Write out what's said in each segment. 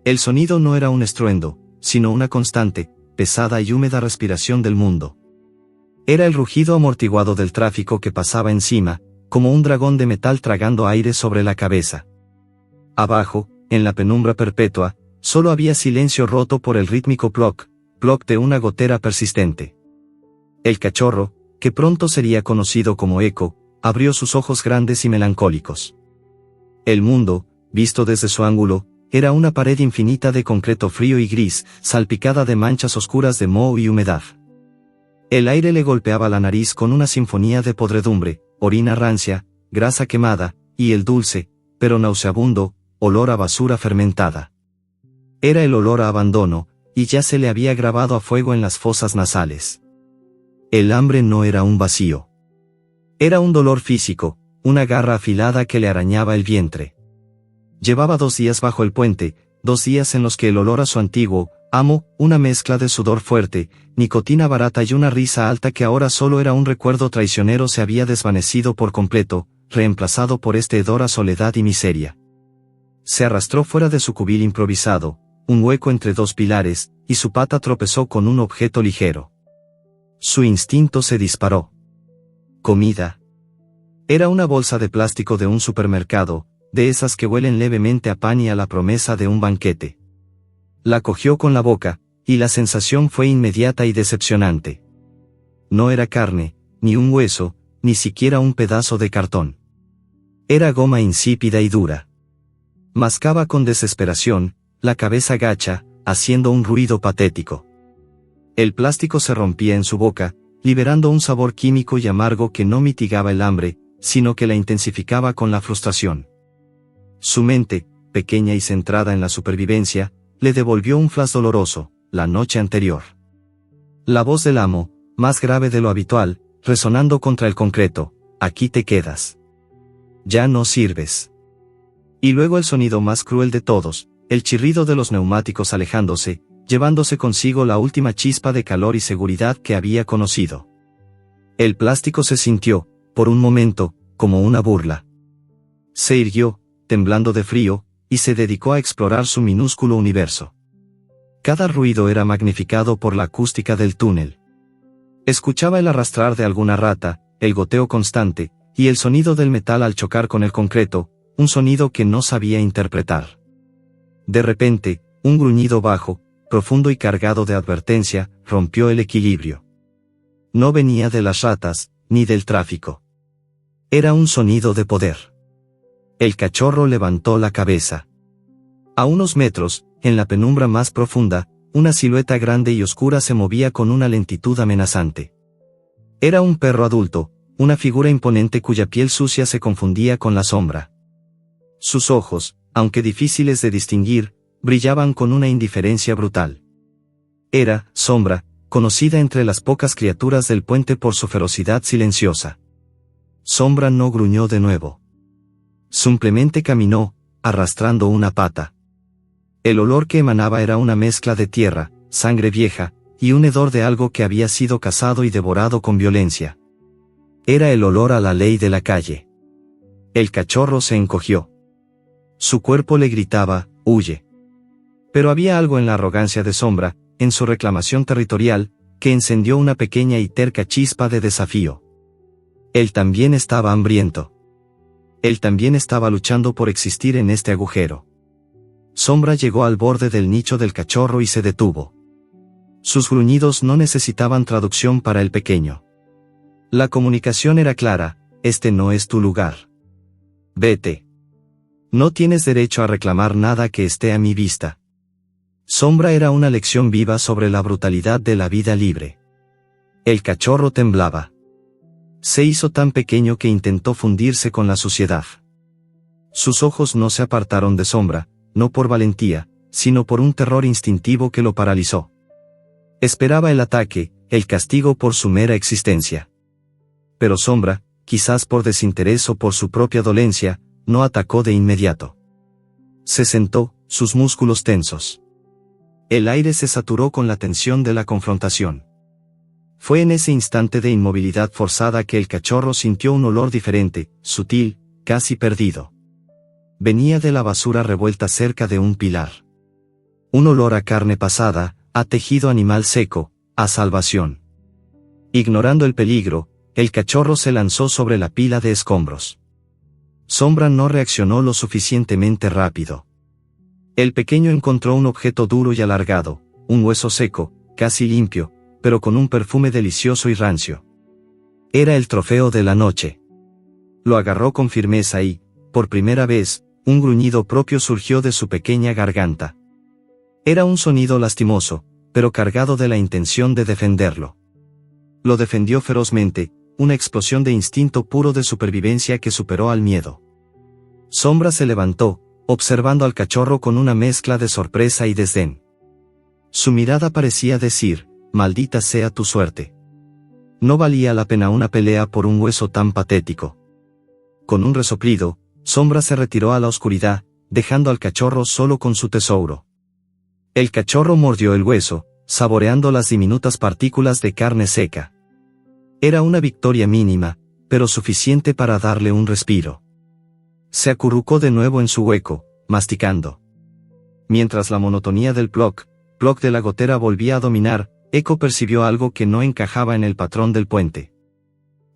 El sonido no era un estruendo, sino una constante, pesada y húmeda respiración del mundo. Era el rugido amortiguado del tráfico que pasaba encima, como un dragón de metal tragando aire sobre la cabeza. Abajo, en la penumbra perpetua, solo había silencio roto por el rítmico ploc, ploc de una gotera persistente. El cachorro, que pronto sería conocido como Eco, abrió sus ojos grandes y melancólicos. El mundo, visto desde su ángulo, era una pared infinita de concreto frío y gris, salpicada de manchas oscuras de moho y humedad. El aire le golpeaba la nariz con una sinfonía de podredumbre, orina rancia, grasa quemada, y el dulce, pero nauseabundo, olor a basura fermentada. Era el olor a abandono, y ya se le había grabado a fuego en las fosas nasales. El hambre no era un vacío. Era un dolor físico, una garra afilada que le arañaba el vientre. Llevaba 2 días bajo el puente, 2 días en los que el olor a su antiguo amo, una mezcla de sudor fuerte, nicotina barata y una risa alta que ahora solo era un recuerdo traicionero se había desvanecido por completo, reemplazado por este hedor a soledad y miseria. Se arrastró fuera de su cubil improvisado, un hueco entre 2 pilares, y su pata tropezó con un objeto ligero. Su instinto se disparó. Comida. Era una bolsa de plástico de un supermercado, de esas que huelen levemente a pan y a la promesa de un banquete. La cogió con la boca, y la sensación fue inmediata y decepcionante. No era carne, ni un hueso, ni siquiera un pedazo de cartón. Era goma insípida y dura. Mascaba con desesperación, la cabeza gacha, haciendo un ruido patético. El plástico se rompía en su boca, liberando un sabor químico y amargo que no mitigaba el hambre, sino que la intensificaba con la frustración. Su mente, pequeña y centrada en la supervivencia, le devolvió un flash doloroso, la noche anterior. La voz del amo, más grave de lo habitual, resonando contra el concreto: aquí te quedas. Ya no sirves. Y luego el sonido más cruel de todos, el chirrido de los neumáticos alejándose, llevándose consigo la última chispa de calor y seguridad que había conocido. El plástico se sintió, por un momento, como una burla. Se irguió, temblando de frío, y se dedicó a explorar su minúsculo universo. Cada ruido era magnificado por la acústica del túnel. Escuchaba el arrastrar de alguna rata, el goteo constante, y el sonido del metal al chocar con el concreto, un sonido que no sabía interpretar. De repente, un gruñido bajo, profundo y cargado de advertencia, rompió el equilibrio. No venía de las ratas, ni del tráfico. Era un sonido de poder. El cachorro levantó la cabeza. A unos metros, en la penumbra más profunda, una silueta grande y oscura se movía con una lentitud amenazante. Era un perro adulto, una figura imponente cuya piel sucia se confundía con la sombra. Sus ojos, aunque difíciles de distinguir, brillaban con una indiferencia brutal. Era, Sombra, conocida entre las pocas criaturas del puente por su ferocidad silenciosa. Sombra no gruñó de nuevo. Simplemente caminó, arrastrando una pata. El olor que emanaba era una mezcla de tierra, sangre vieja, y un hedor de algo que había sido cazado y devorado con violencia. Era el olor a la ley de la calle. El cachorro se encogió. Su cuerpo le gritaba: huye. Pero había algo en la arrogancia de Sombra, en su reclamación territorial, que encendió una pequeña y terca chispa de desafío. Él también estaba hambriento. Él también estaba luchando por existir en este agujero. Sombra llegó al borde del nicho del cachorro y se detuvo. Sus gruñidos no necesitaban traducción para el pequeño. La comunicación era clara: este no es tu lugar. Vete. No tienes derecho a reclamar nada que esté a mi vista. Sombra era una lección viva sobre la brutalidad de la vida libre. El cachorro temblaba. Se hizo tan pequeño que intentó fundirse con la suciedad. Sus ojos no se apartaron de Sombra, no por valentía, sino por un terror instintivo que lo paralizó. Esperaba el ataque, el castigo por su mera existencia. Pero Sombra, quizás por desinterés o por su propia dolencia, no atacó de inmediato. Se sentó, sus músculos tensos. El aire se saturó con la tensión de la confrontación. Fue en ese instante de inmovilidad forzada que el cachorro sintió un olor diferente, sutil, casi perdido. Venía de la basura revuelta cerca de un pilar. Un olor a carne pasada, a tejido animal seco, a salvación. Ignorando el peligro, el cachorro se lanzó sobre la pila de escombros. Sombra no reaccionó lo suficientemente rápido. El pequeño encontró un objeto duro y alargado, un hueso seco, casi limpio, pero con un perfume delicioso y rancio. Era el trofeo de la noche. Lo agarró con firmeza y, por primera vez, un gruñido propio surgió de su pequeña garganta. Era un sonido lastimoso, pero cargado de la intención de defenderlo. Lo defendió ferozmente, una explosión de instinto puro de supervivencia que superó al miedo. Sombra se levantó, observando al cachorro con una mezcla de sorpresa y desdén. Su mirada parecía decir, maldita sea tu suerte. No valía la pena una pelea por un hueso tan patético. Con un resoplido, Sombra se retiró a la oscuridad, dejando al cachorro solo con su tesoro. El cachorro mordió el hueso, saboreando las diminutas partículas de carne seca. Era una victoria mínima, pero suficiente para darle un respiro. Se acurrucó de nuevo en su hueco, masticando. Mientras la monotonía del ploc de la gotera volvía a dominar, Eco percibió algo que no encajaba en el patrón del puente.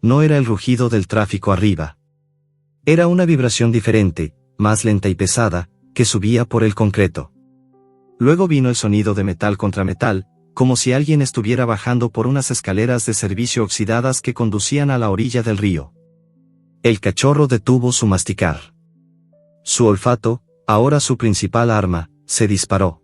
No era el rugido del tráfico arriba. Era una vibración diferente, más lenta y pesada, que subía por el concreto. Luego vino el sonido de metal contra metal, como si alguien estuviera bajando por unas escaleras de servicio oxidadas que conducían a la orilla del río. El cachorro detuvo su masticar. Su olfato, ahora su principal arma, se disparó.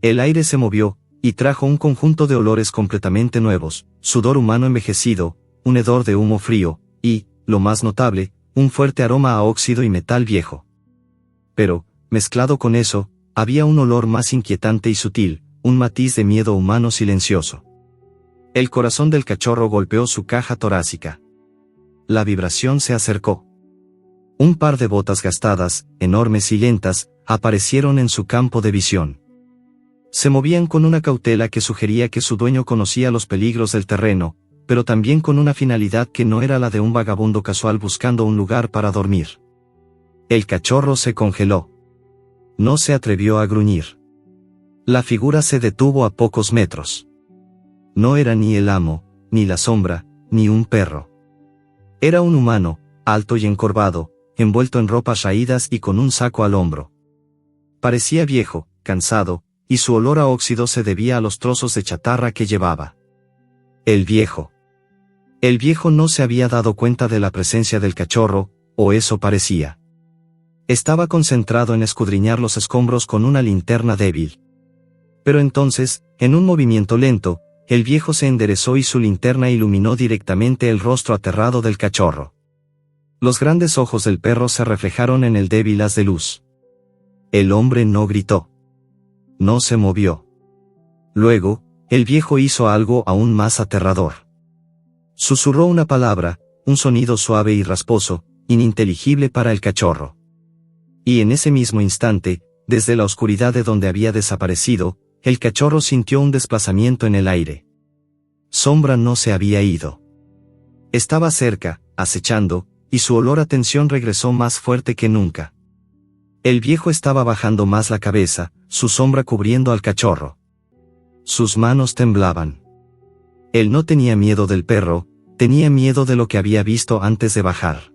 El aire se movió, y trajo un conjunto de olores completamente nuevos, sudor humano envejecido, un hedor de humo frío, y, lo más notable, un fuerte aroma a óxido y metal viejo. Pero, mezclado con eso, había un olor más inquietante y sutil, un matiz de miedo humano silencioso. El corazón del cachorro golpeó su caja torácica. La vibración se acercó. Un par de botas gastadas, enormes y lentas, aparecieron en su campo de visión. Se movían con una cautela que sugería que su dueño conocía los peligros del terreno, pero también con una finalidad que no era la de un vagabundo casual buscando un lugar para dormir. El cachorro se congeló. No se atrevió a gruñir. La figura se detuvo a pocos metros. No era ni el amo, ni la sombra, ni un perro. Era un humano, alto y encorvado, envuelto en ropas raídas y con un saco al hombro. Parecía viejo, cansado, y su olor a óxido se debía a los trozos de chatarra que llevaba. El viejo. El viejo no se había dado cuenta de la presencia del cachorro, o eso parecía. Estaba concentrado en escudriñar los escombros con una linterna débil. Pero entonces, en un movimiento lento, el viejo se enderezó y su linterna iluminó directamente el rostro aterrado del cachorro. Los grandes ojos del perro se reflejaron en el débil haz de luz. El hombre no gritó. No se movió. Luego, el viejo hizo algo aún más aterrador. Susurró una palabra, un sonido suave y rasposo, ininteligible para el cachorro. Y en ese mismo instante, desde la oscuridad de donde había desaparecido, el cachorro sintió un desplazamiento en el aire. Sombra no se había ido. Estaba cerca, acechando, y su olor a tensión regresó más fuerte que nunca. El viejo estaba bajando más la cabeza, su sombra cubriendo al cachorro. Sus manos temblaban. Él no tenía miedo del perro, tenía miedo de lo que había visto antes de bajar.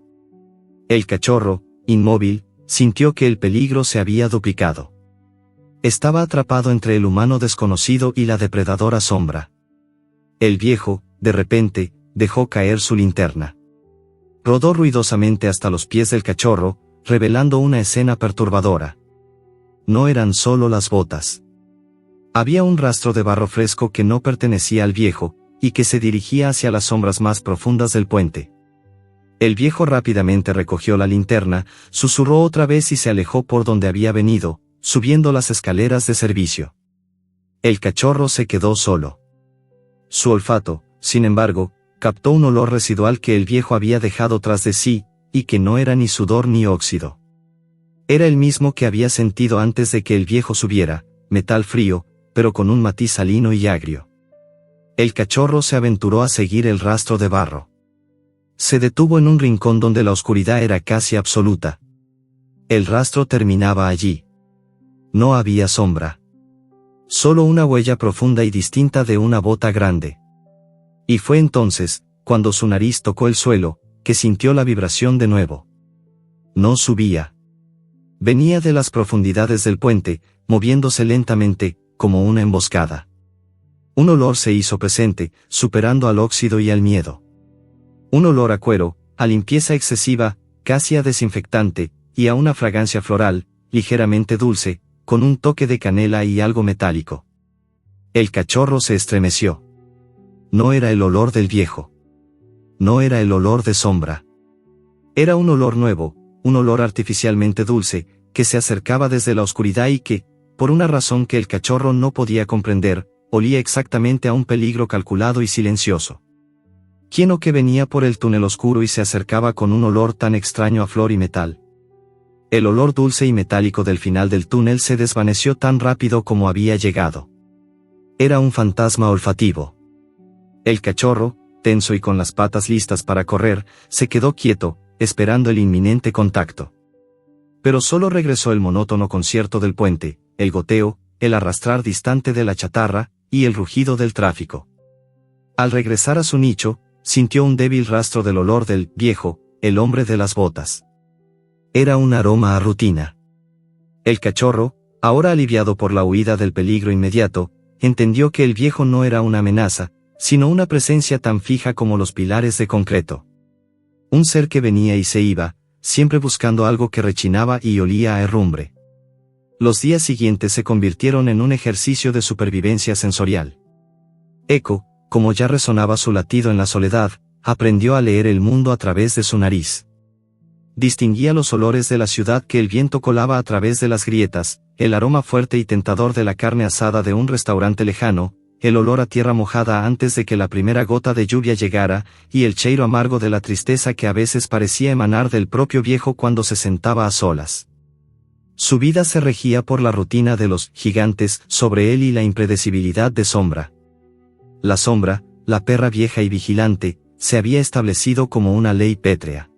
El cachorro, inmóvil, sintió que el peligro se había duplicado. Estaba atrapado entre el humano desconocido y la depredadora sombra. El viejo, de repente, dejó caer su linterna. Rodó ruidosamente hasta los pies del cachorro, revelando una escena perturbadora. No eran solo las botas. Había un rastro de barro fresco que no pertenecía al viejo, y que se dirigía hacia las sombras más profundas del puente. El viejo rápidamente recogió la linterna, susurró otra vez y se alejó por donde había venido, subiendo las escaleras de servicio. El cachorro se quedó solo. Su olfato, sin embargo, captó un olor residual que el viejo había dejado tras de sí, y que no era ni sudor ni óxido. Era el mismo que había sentido antes de que el viejo subiera, metal frío, pero con un matiz salino y agrio. El cachorro se aventuró a seguir el rastro de barro. Se detuvo en un rincón donde la oscuridad era casi absoluta. El rastro terminaba allí. No había sombra. Solo una huella profunda y distinta de una bota grande. Y fue entonces, cuando su nariz tocó el suelo, que sintió la vibración de nuevo. No subía. Venía de las profundidades del puente, moviéndose lentamente, como una emboscada. Un olor se hizo presente, superando al óxido y al miedo. Un olor a cuero, a limpieza excesiva, casi a desinfectante, y a una fragancia floral, ligeramente dulce, con un toque de canela y algo metálico. El cachorro se estremeció. No era el olor del viejo. No era el olor de Sombra. Era un olor nuevo, un olor artificialmente dulce, que se acercaba desde la oscuridad y que, por una razón que el cachorro no podía comprender, olía exactamente a un peligro calculado y silencioso. ¿Quién o qué venía por el túnel oscuro y se acercaba con un olor tan extraño a flor y metal? El olor dulce y metálico del final del túnel se desvaneció tan rápido como había llegado. Era un fantasma olfativo. El cachorro, tenso y con las patas listas para correr, se quedó quieto, esperando el inminente contacto. Pero solo regresó el monótono concierto del puente, el goteo, el arrastrar distante de la chatarra, y el rugido del tráfico. Al regresar a su nicho, sintió un débil rastro del olor del viejo, el hombre de las botas. Era un aroma a rutina. El cachorro, ahora aliviado por la huida del peligro inmediato, entendió que el viejo no era una amenaza, sino una presencia tan fija como los pilares de concreto. Un ser que venía y se iba, siempre buscando algo que rechinaba y olía a herrumbre. Los días siguientes se convirtieron en un ejercicio de supervivencia sensorial. Eco, como ya resonaba su latido en la soledad, aprendió a leer el mundo a través de su nariz. Distinguía los olores de la ciudad que el viento colaba a través de las grietas, el aroma fuerte y tentador de la carne asada de un restaurante lejano, el olor a tierra mojada antes de que la primera gota de lluvia llegara, y el cheiro amargo de la tristeza que a veces parecía emanar del propio viejo cuando se sentaba a solas. Su vida se regía por la rutina de los gigantes sobre él y la impredecibilidad de Sombra. La Sombra, la perra vieja y vigilante, se había establecido como una ley pétrea.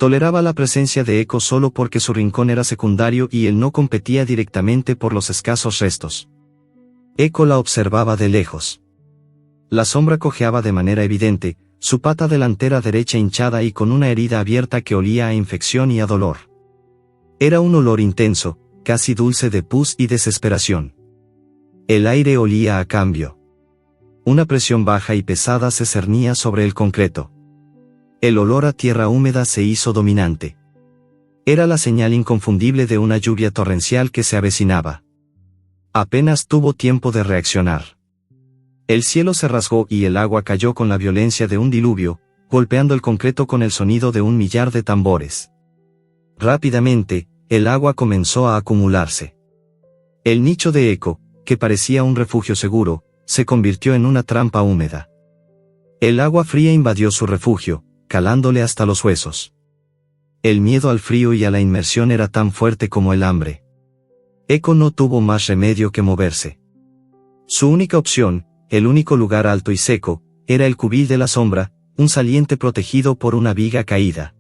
Toleraba la presencia de Eco solo porque su rincón era secundario y él no competía directamente por los escasos restos. Eco la observaba de lejos. La Sombra cojeaba de manera evidente, su pata delantera derecha hinchada y con una herida abierta que olía a infección y a dolor. Era un olor intenso, casi dulce de pus y desesperación. El aire olía a cambio. Una presión baja y pesada se cernía sobre el concreto. El olor a tierra húmeda se hizo dominante. Era la señal inconfundible de una lluvia torrencial que se avecinaba. Apenas tuvo tiempo de reaccionar. El cielo se rasgó y el agua cayó con la violencia de un diluvio, golpeando el concreto con el sonido de un millar de tambores. Rápidamente, el agua comenzó a acumularse. El nicho de Eco, que parecía un refugio seguro, se convirtió en una trampa húmeda. El agua fría invadió su refugio, calándole hasta los huesos. El miedo al frío y a la inmersión era tan fuerte como el hambre. Eco no tuvo más remedio que moverse. Su única opción, el único lugar alto y seco, era el cubil de la Sombra, un saliente protegido por una viga caída.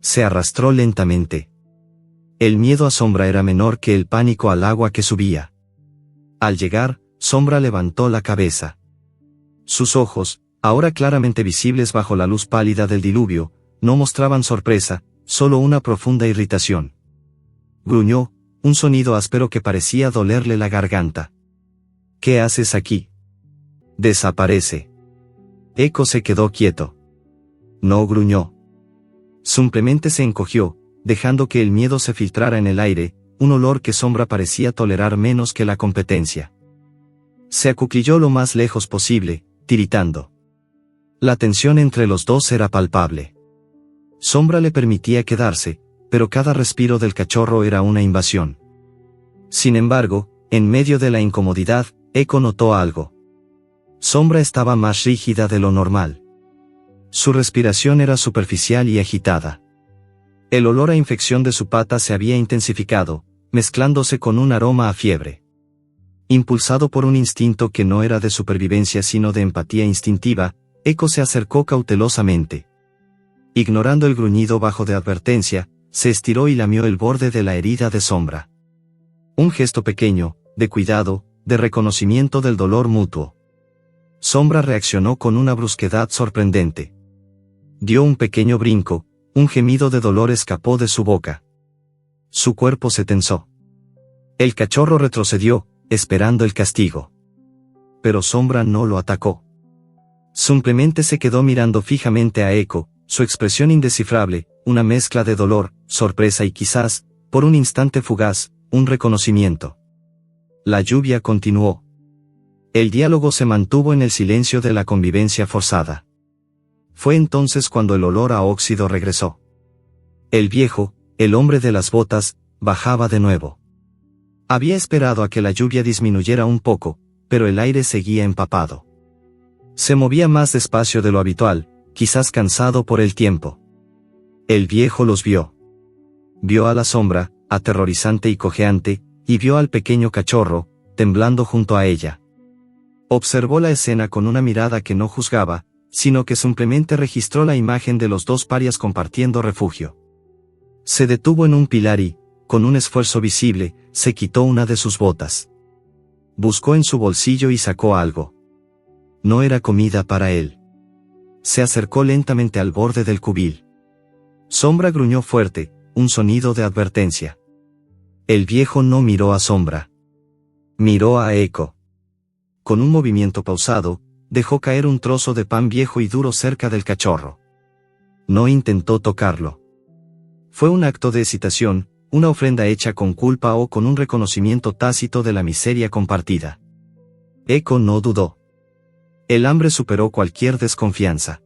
Se arrastró lentamente. El miedo a Sombra era menor que el pánico al agua que subía. Al llegar, Sombra levantó la cabeza. Sus ojos, ahora claramente visibles bajo la luz pálida del diluvio, no mostraban sorpresa, solo una profunda irritación. Gruñó, un sonido áspero que parecía dolerle la garganta. ¿Qué haces aquí? Desaparece. Eco se quedó quieto. No gruñó. Simplemente se encogió, dejando que el miedo se filtrara en el aire, un olor que Sombra parecía tolerar menos que la competencia. Se acuclilló lo más lejos posible, tiritando. La tensión entre los dos era palpable. Sombra le permitía quedarse, pero cada respiro del cachorro era una invasión. Sin embargo, en medio de la incomodidad, Eco notó algo. Sombra estaba más rígida de lo normal. Su respiración era superficial y agitada. El olor a infección de su pata se había intensificado, mezclándose con un aroma a fiebre. Impulsado por un instinto que no era de supervivencia sino de empatía instintiva, Eco se acercó cautelosamente. Ignorando el gruñido bajo de advertencia, se estiró y lamió el borde de la herida de Sombra. Un gesto pequeño, de cuidado, de reconocimiento del dolor mutuo. Sombra reaccionó con una brusquedad sorprendente. Dio un pequeño brinco, un gemido de dolor escapó de su boca. Su cuerpo se tensó. El cachorro retrocedió, esperando el castigo. Pero Sombra no lo atacó. Simplemente se quedó mirando fijamente a Echo, su expresión indescifrable, una mezcla de dolor, sorpresa y quizás, por un instante fugaz, un reconocimiento. La lluvia continuó. El diálogo se mantuvo en el silencio de la convivencia forzada. Fue entonces cuando el olor a óxido regresó. El viejo, el hombre de las botas, bajaba de nuevo. Había esperado a que la lluvia disminuyera un poco, pero el aire seguía empapado. Se movía más despacio de lo habitual, quizás cansado por el tiempo. El viejo los vio. Vio a la sombra, aterrorizante y cojeante, y vio al pequeño cachorro, temblando junto a ella. Observó la escena con una mirada que no juzgaba, sino que simplemente registró la imagen de los dos parias compartiendo refugio. Se detuvo en un pilar y, con un esfuerzo visible, se quitó una de sus botas. Buscó en su bolsillo y sacó algo. No era comida para él. Se acercó lentamente al borde del cubil. Sombra gruñó fuerte, un sonido de advertencia. El viejo no miró a Sombra. Miró a Echo. Con un movimiento pausado, dejó caer un trozo de pan viejo y duro cerca del cachorro. No intentó tocarlo. Fue un acto de excitación, una ofrenda hecha con culpa o con un reconocimiento tácito de la miseria compartida. Echo no dudó. El hambre superó cualquier desconfianza.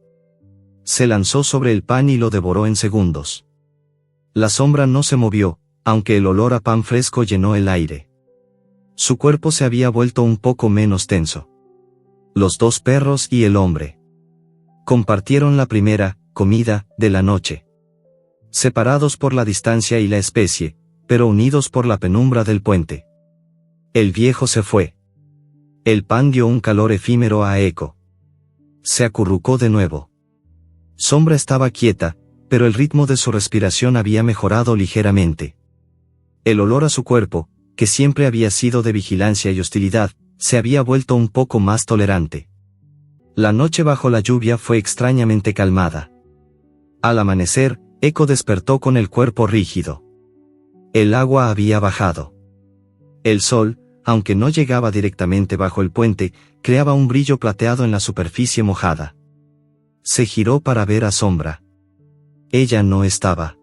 Se lanzó sobre el pan y lo devoró en segundos. La sombra no se movió, aunque el olor a pan fresco llenó el aire. Su cuerpo se había vuelto un poco menos tenso. Los dos perros y el hombre compartieron la primera comida de la noche. Separados por la distancia y la especie, pero unidos por la penumbra del puente. El viejo se fue. El pan dio un calor efímero a Echo. Se acurrucó de nuevo. Sombra estaba quieta, pero el ritmo de su respiración había mejorado ligeramente. El olor a su cuerpo, que siempre había sido de vigilancia y hostilidad, se había vuelto un poco más tolerante. La noche bajo la lluvia fue extrañamente calmada. Al amanecer, Echo despertó con el cuerpo rígido. El agua había bajado. El sol, aunque no llegaba directamente bajo el puente, creaba un brillo plateado en la superficie mojada. Se giró para ver a Sombra. Ella no estaba.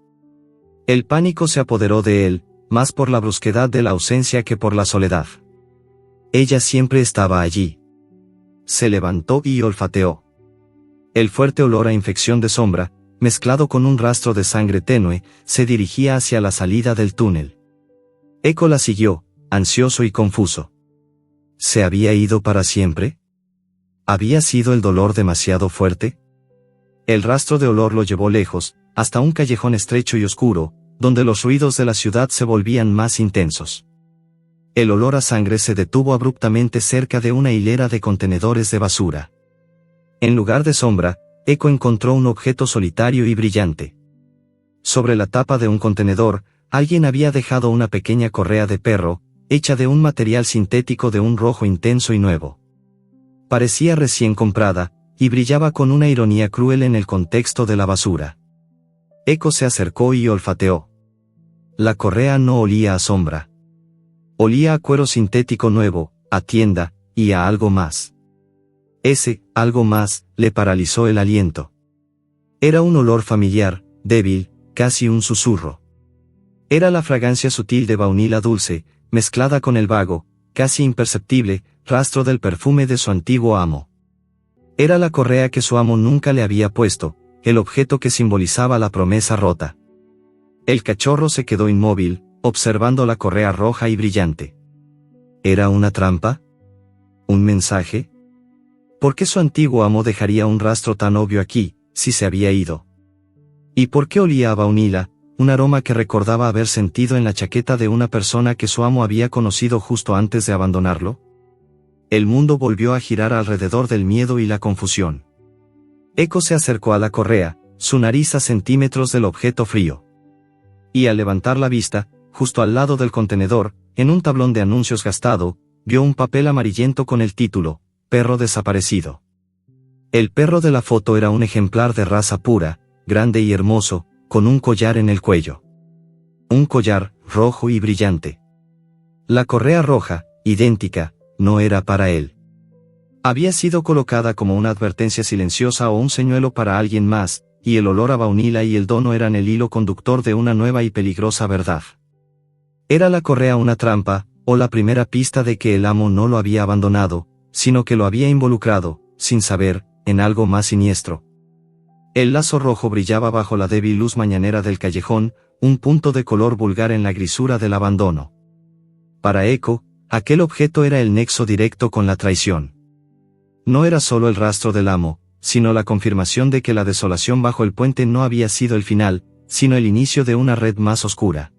El pánico se apoderó de él, más por la brusquedad de la ausencia que por la soledad. Ella siempre estaba allí. Se levantó y olfateó. El fuerte olor a infección de Sombra, mezclado con un rastro de sangre tenue, se dirigía hacia la salida del túnel. Echo la siguió, ansioso y confuso. ¿Se había ido para siempre? ¿Había sido el dolor demasiado fuerte? El rastro de olor lo llevó lejos, hasta un callejón estrecho y oscuro, donde los ruidos de la ciudad se volvían más intensos. El olor a sangre se detuvo abruptamente cerca de una hilera de contenedores de basura. En lugar de Sombra, Echo encontró un objeto solitario y brillante. Sobre la tapa de un contenedor, alguien había dejado una pequeña correa de perro, hecha de un material sintético de un rojo intenso y nuevo. Parecía recién comprada, y brillaba con una ironía cruel en el contexto de la basura. Echo se acercó y olfateó. La correa no olía a Sombra. Olía a cuero sintético nuevo, a tienda, y a algo más. Ese, algo más, le paralizó el aliento. Era un olor familiar, débil, casi un susurro. Era la fragancia sutil de baunila dulce, mezclada con el vago, casi imperceptible, rastro del perfume de su antiguo amo. Era la correa que su amo nunca le había puesto, el objeto que simbolizaba la promesa rota. El cachorro se quedó inmóvil, observando la correa roja y brillante. ¿Era una trampa? ¿Un mensaje? ¿Por qué su antiguo amo dejaría un rastro tan obvio aquí, si se había ido? ¿Y por qué olía a baunila, un aroma que recordaba haber sentido en la chaqueta de una persona que su amo había conocido justo antes de abandonarlo? El mundo volvió a girar alrededor del miedo y la confusión. Echo se acercó a la correa, su nariz a centímetros del objeto frío. Y al levantar la vista, justo al lado del contenedor, en un tablón de anuncios gastado, vio un papel amarillento con el título, Perro desaparecido. El perro de la foto era un ejemplar de raza pura, grande y hermoso, con un collar en el cuello. Un collar, rojo y brillante. La correa roja, idéntica, no era para él. Había sido colocada como una advertencia silenciosa o un señuelo para alguien más, y el olor a baunila y el dono eran el hilo conductor de una nueva y peligrosa verdad. ¿Era la correa una trampa, o la primera pista de que el amo no lo había abandonado, sino que lo había involucrado, sin saber, en algo más siniestro? El lazo rojo brillaba bajo la débil luz mañanera del callejón, un punto de color vulgar en la grisura del abandono. Para Eco, aquel objeto era el nexo directo con la traición. No era solo el rastro del amo, sino la confirmación de que la desolación bajo el puente no había sido el final, sino el inicio de una red más oscura.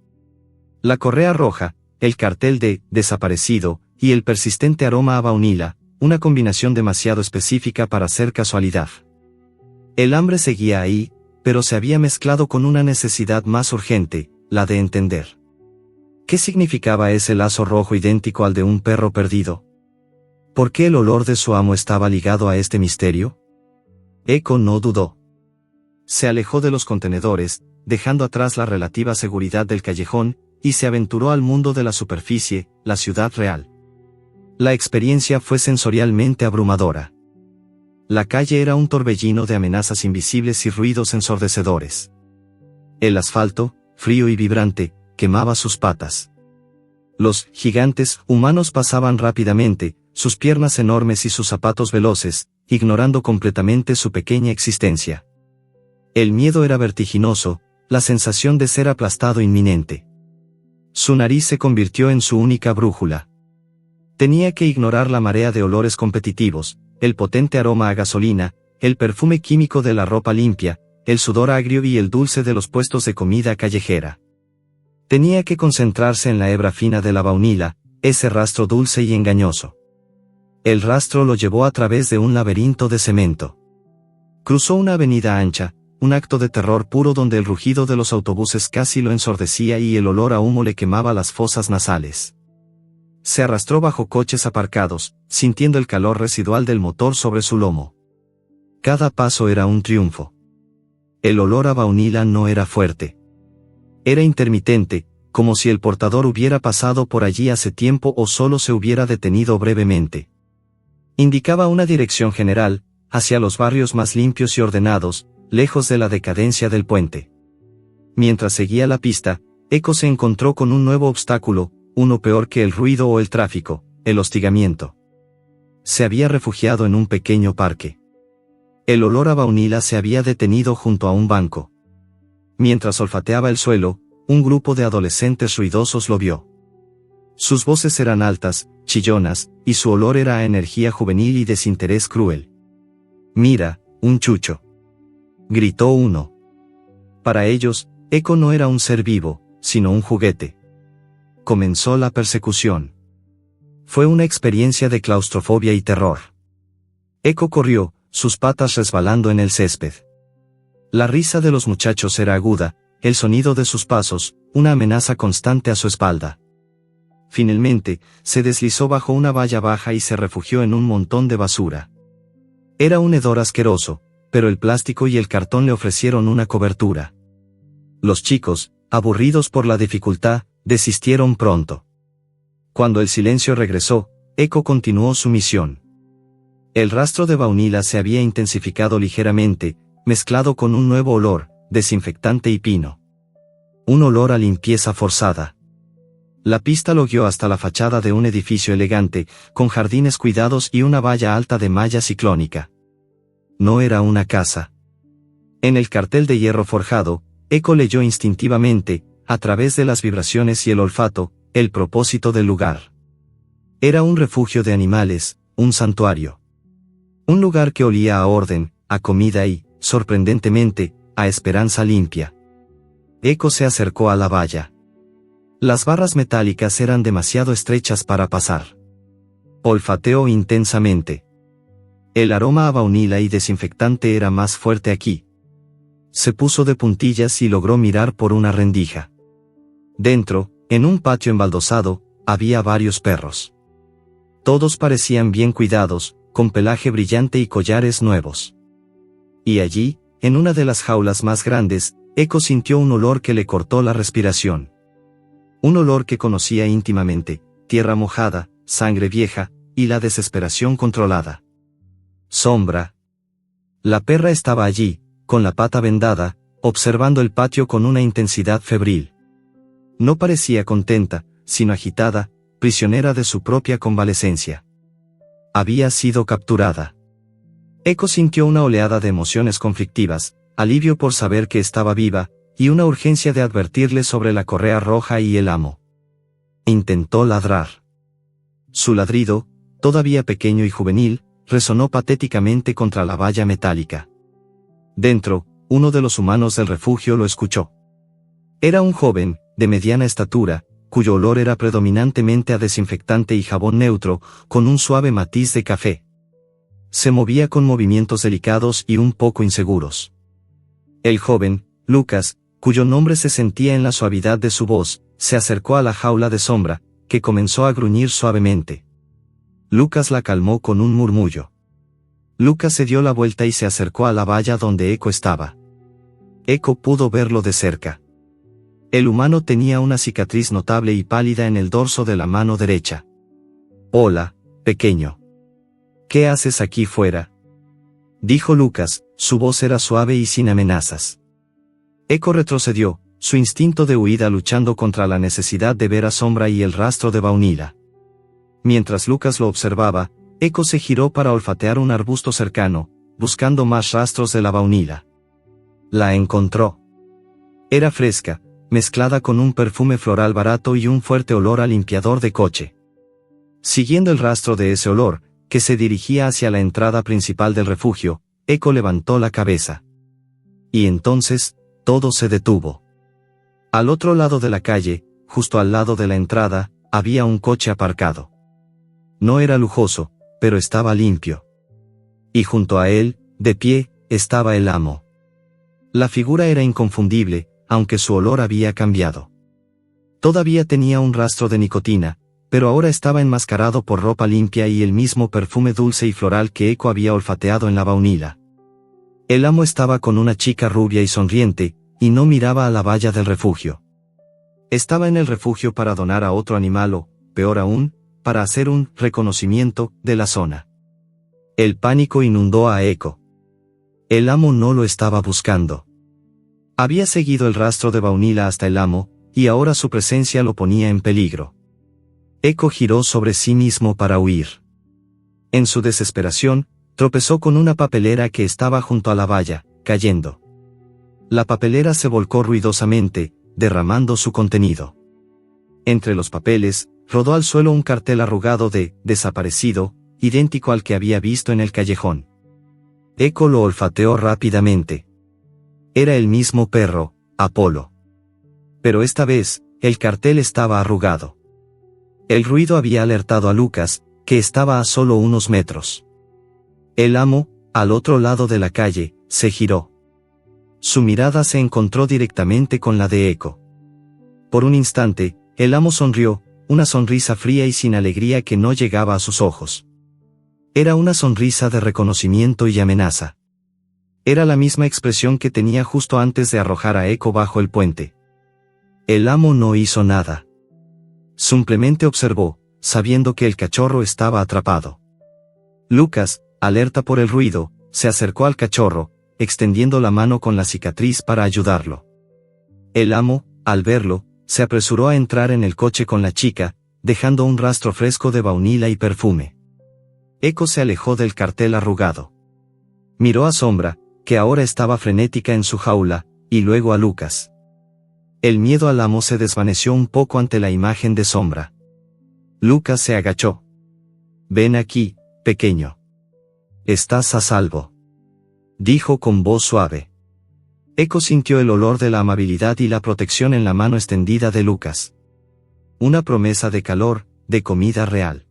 La correa roja, el cartel de desaparecido, y el persistente aroma a baunila, una combinación demasiado específica para ser casualidad. El hambre seguía ahí, pero se había mezclado con una necesidad más urgente, la de entender. ¿Qué significaba ese lazo rojo idéntico al de un perro perdido? ¿Por qué el olor de su amo estaba ligado a este misterio? Eco no dudó. Se alejó de los contenedores, dejando atrás la relativa seguridad del callejón, y se aventuró al mundo de la superficie, la ciudad real. La experiencia fue sensorialmente abrumadora. La calle era un torbellino de amenazas invisibles y ruidos ensordecedores. El asfalto, frío y vibrante, quemaba sus patas. Los gigantes humanos pasaban rápidamente, sus piernas enormes y sus zapatos veloces, ignorando completamente su pequeña existencia. El miedo era vertiginoso, la sensación de ser aplastado inminente. Su nariz se convirtió en su única brújula. Tenía que ignorar la marea de olores competitivos, el potente aroma a gasolina, el perfume químico de la ropa limpia, el sudor agrio y el dulce de los puestos de comida callejera. Tenía que concentrarse en la hebra fina de la baunila, ese rastro dulce y engañoso. El rastro lo llevó a través de un laberinto de cemento. Cruzó una avenida ancha, un acto de terror puro donde el rugido de los autobuses casi lo ensordecía y el olor a humo le quemaba las fosas nasales. Se arrastró bajo coches aparcados, sintiendo el calor residual del motor sobre su lomo. Cada paso era un triunfo. El olor a baunila no era fuerte. Era intermitente, como si el portador hubiera pasado por allí hace tiempo o solo se hubiera detenido brevemente. Indicaba una dirección general, hacia los barrios más limpios y ordenados, lejos de la decadencia del puente. Mientras seguía la pista, Eco se encontró con un nuevo obstáculo, uno peor que el ruido o el tráfico, el hostigamiento. Se había refugiado en un pequeño parque. El olor a baunila se había detenido junto a un banco. Mientras olfateaba el suelo, un grupo de adolescentes ruidosos lo vio. Sus voces eran altas, chillonas, y su olor era a energía juvenil y desinterés cruel. «Mira, un chucho», gritó uno. Para ellos, Eco no era un ser vivo, sino un juguete. Comenzó la persecución. Fue una experiencia de claustrofobia y terror. Eco corrió, sus patas resbalando en el césped. La risa de los muchachos era aguda, el sonido de sus pasos, una amenaza constante a su espalda. Finalmente, se deslizó bajo una valla baja y se refugió en un montón de basura. Era un hedor asqueroso, pero el plástico y el cartón le ofrecieron una cobertura. Los chicos, aburridos por la dificultad, desistieron pronto. Cuando el silencio regresó, Eco continuó su misión. El rastro de baunila se había intensificado ligeramente, mezclado con un nuevo olor, desinfectante y pino. Un olor a limpieza forzada. La pista lo guió hasta la fachada de un edificio elegante, con jardines cuidados y una valla alta de malla ciclónica. No era una casa. En el cartel de hierro forjado, Eco leyó instintivamente, a través de las vibraciones y el olfato, el propósito del lugar. Era un refugio de animales, un santuario. Un lugar que olía a orden, a comida y, sorprendentemente, a esperanza limpia. Eco se acercó a la valla. Las barras metálicas eran demasiado estrechas para pasar. Olfateó intensamente. El aroma a baunila y desinfectante era más fuerte aquí. Se puso de puntillas y logró mirar por una rendija. Dentro, en un patio embaldosado, había varios perros. Todos parecían bien cuidados, con pelaje brillante y collares nuevos. Y allí, en una de las jaulas más grandes, Eco sintió un olor que le cortó la respiración. Un olor que conocía íntimamente: tierra mojada, sangre vieja, y la desesperación controlada. Sombra. La perra estaba allí, con la pata vendada, observando el patio con una intensidad febril. No parecía contenta, sino agitada, prisionera de su propia convalecencia. Había sido capturada. Eco sintió una oleada de emociones conflictivas, alivio por saber que estaba viva, y una urgencia de advertirle sobre la correa roja y el amo. Intentó ladrar. Su ladrido, todavía pequeño y juvenil, resonó patéticamente contra la valla metálica. Dentro, uno de los humanos del refugio lo escuchó. Era un joven, de mediana estatura, cuyo olor era predominantemente a desinfectante y jabón neutro, con un suave matiz de café. Se movía con movimientos delicados y un poco inseguros. El joven, Lucas, cuyo nombre se sentía en la suavidad de su voz, se acercó a la jaula de Sombra, que comenzó a gruñir suavemente. Lucas la calmó con un murmullo. Lucas se dio la vuelta y se acercó a la valla donde Eco estaba. Eco pudo verlo de cerca. El humano tenía una cicatriz notable y pálida en el dorso de la mano derecha. «Hola, pequeño. ¿Qué haces aquí fuera?», dijo Lucas, su voz era suave y sin amenazas. Eco retrocedió, su instinto de huida luchando contra la necesidad de ver a Sombra y el rastro de baunila. Mientras Lucas lo observaba, Eco se giró para olfatear un arbusto cercano, buscando más rastros de la baunila. La encontró. Era fresca, mezclada con un perfume floral barato y un fuerte olor a limpiador de coche. Siguiendo el rastro de ese olor, que se dirigía hacia la entrada principal del refugio, Eco levantó la cabeza. Y entonces, todo se detuvo. Al otro lado de la calle, justo al lado de la entrada, había un coche aparcado. No era lujoso, pero estaba limpio. Y junto a él, de pie, estaba el amo. La figura era inconfundible, aunque su olor había cambiado. Todavía tenía un rastro de nicotina, pero ahora estaba enmascarado por ropa limpia y el mismo perfume dulce y floral que Eco había olfateado en la baunila. El amo estaba con una chica rubia y sonriente, y no miraba a la valla del refugio. Estaba en el refugio para donar a otro animal o, peor aún, para hacer un reconocimiento de la zona. El pánico inundó a Eco. El amo no lo estaba buscando. Había seguido el rastro de baunila hasta el amo, y ahora su presencia lo ponía en peligro. Eco giró sobre sí mismo para huir. En su desesperación, tropezó con una papelera que estaba junto a la valla, cayendo. La papelera se volcó ruidosamente, derramando su contenido. Entre los papeles, rodó al suelo un cartel arrugado de «desaparecido», idéntico al que había visto en el callejón. Eco lo olfateó rápidamente. Era el mismo perro, Apolo. Pero esta vez, el cartel estaba arrugado. El ruido había alertado a Lucas, que estaba a solo unos metros. El amo, al otro lado de la calle, se giró. Su mirada se encontró directamente con la de Eco. Por un instante, el amo sonrió, una sonrisa fría y sin alegría que no llegaba a sus ojos. Era una sonrisa de reconocimiento y amenaza. Era la misma expresión que tenía justo antes de arrojar a Eco bajo el puente. El amo no hizo nada. Simplemente observó, sabiendo que el cachorro estaba atrapado. Lucas, alerta por el ruido, se acercó al cachorro, extendiendo la mano con la cicatriz para ayudarlo. El amo, al verlo, se apresuró a entrar en el coche con la chica, dejando un rastro fresco de baunila y perfume. Eco se alejó del cartel arrugado. Miró a Sombra, que ahora estaba frenética en su jaula, y luego a Lucas. El miedo al amo se desvaneció un poco ante la imagen de Sombra. Lucas se agachó. «Ven aquí, pequeño. Estás a salvo», dijo con voz suave. Eco sintió el olor de la amabilidad y la protección en la mano extendida de Lucas. Una promesa de calor, de comida real.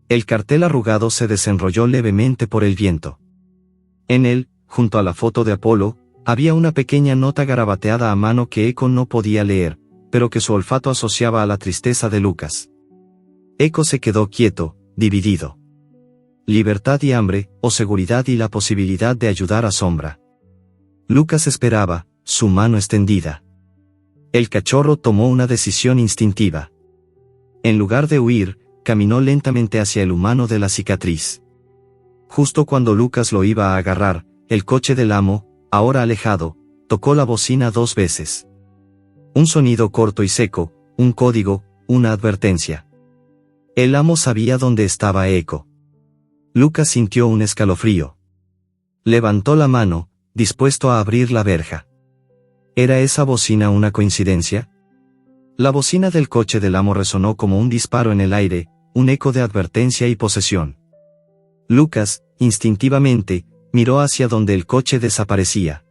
El cartel arrugado se desenrolló levemente por el viento. En él, junto a la foto de Apolo, había una pequeña nota garabateada a mano que Eco no podía leer, pero que su olfato asociaba a la tristeza de Lucas. Eco se quedó quieto, dividido. Libertad y hambre, o seguridad y la posibilidad de ayudar a Sombra. Lucas esperaba, su mano extendida. El cachorro tomó una decisión instintiva. En lugar de huir, caminó lentamente hacia el humano de la cicatriz. Justo cuando Lucas lo iba a agarrar, el coche del amo, ahora alejado, tocó la bocina 2 veces. Un sonido corto y seco, un código, una advertencia. El amo sabía dónde estaba Eco. Lucas sintió un escalofrío. Levantó la mano, dispuesto a abrir la verja. ¿Era esa bocina una coincidencia? La bocina del coche del amo resonó como un disparo en el aire, un eco de advertencia y posesión. Lucas, instintivamente, miró hacia donde el coche desaparecía.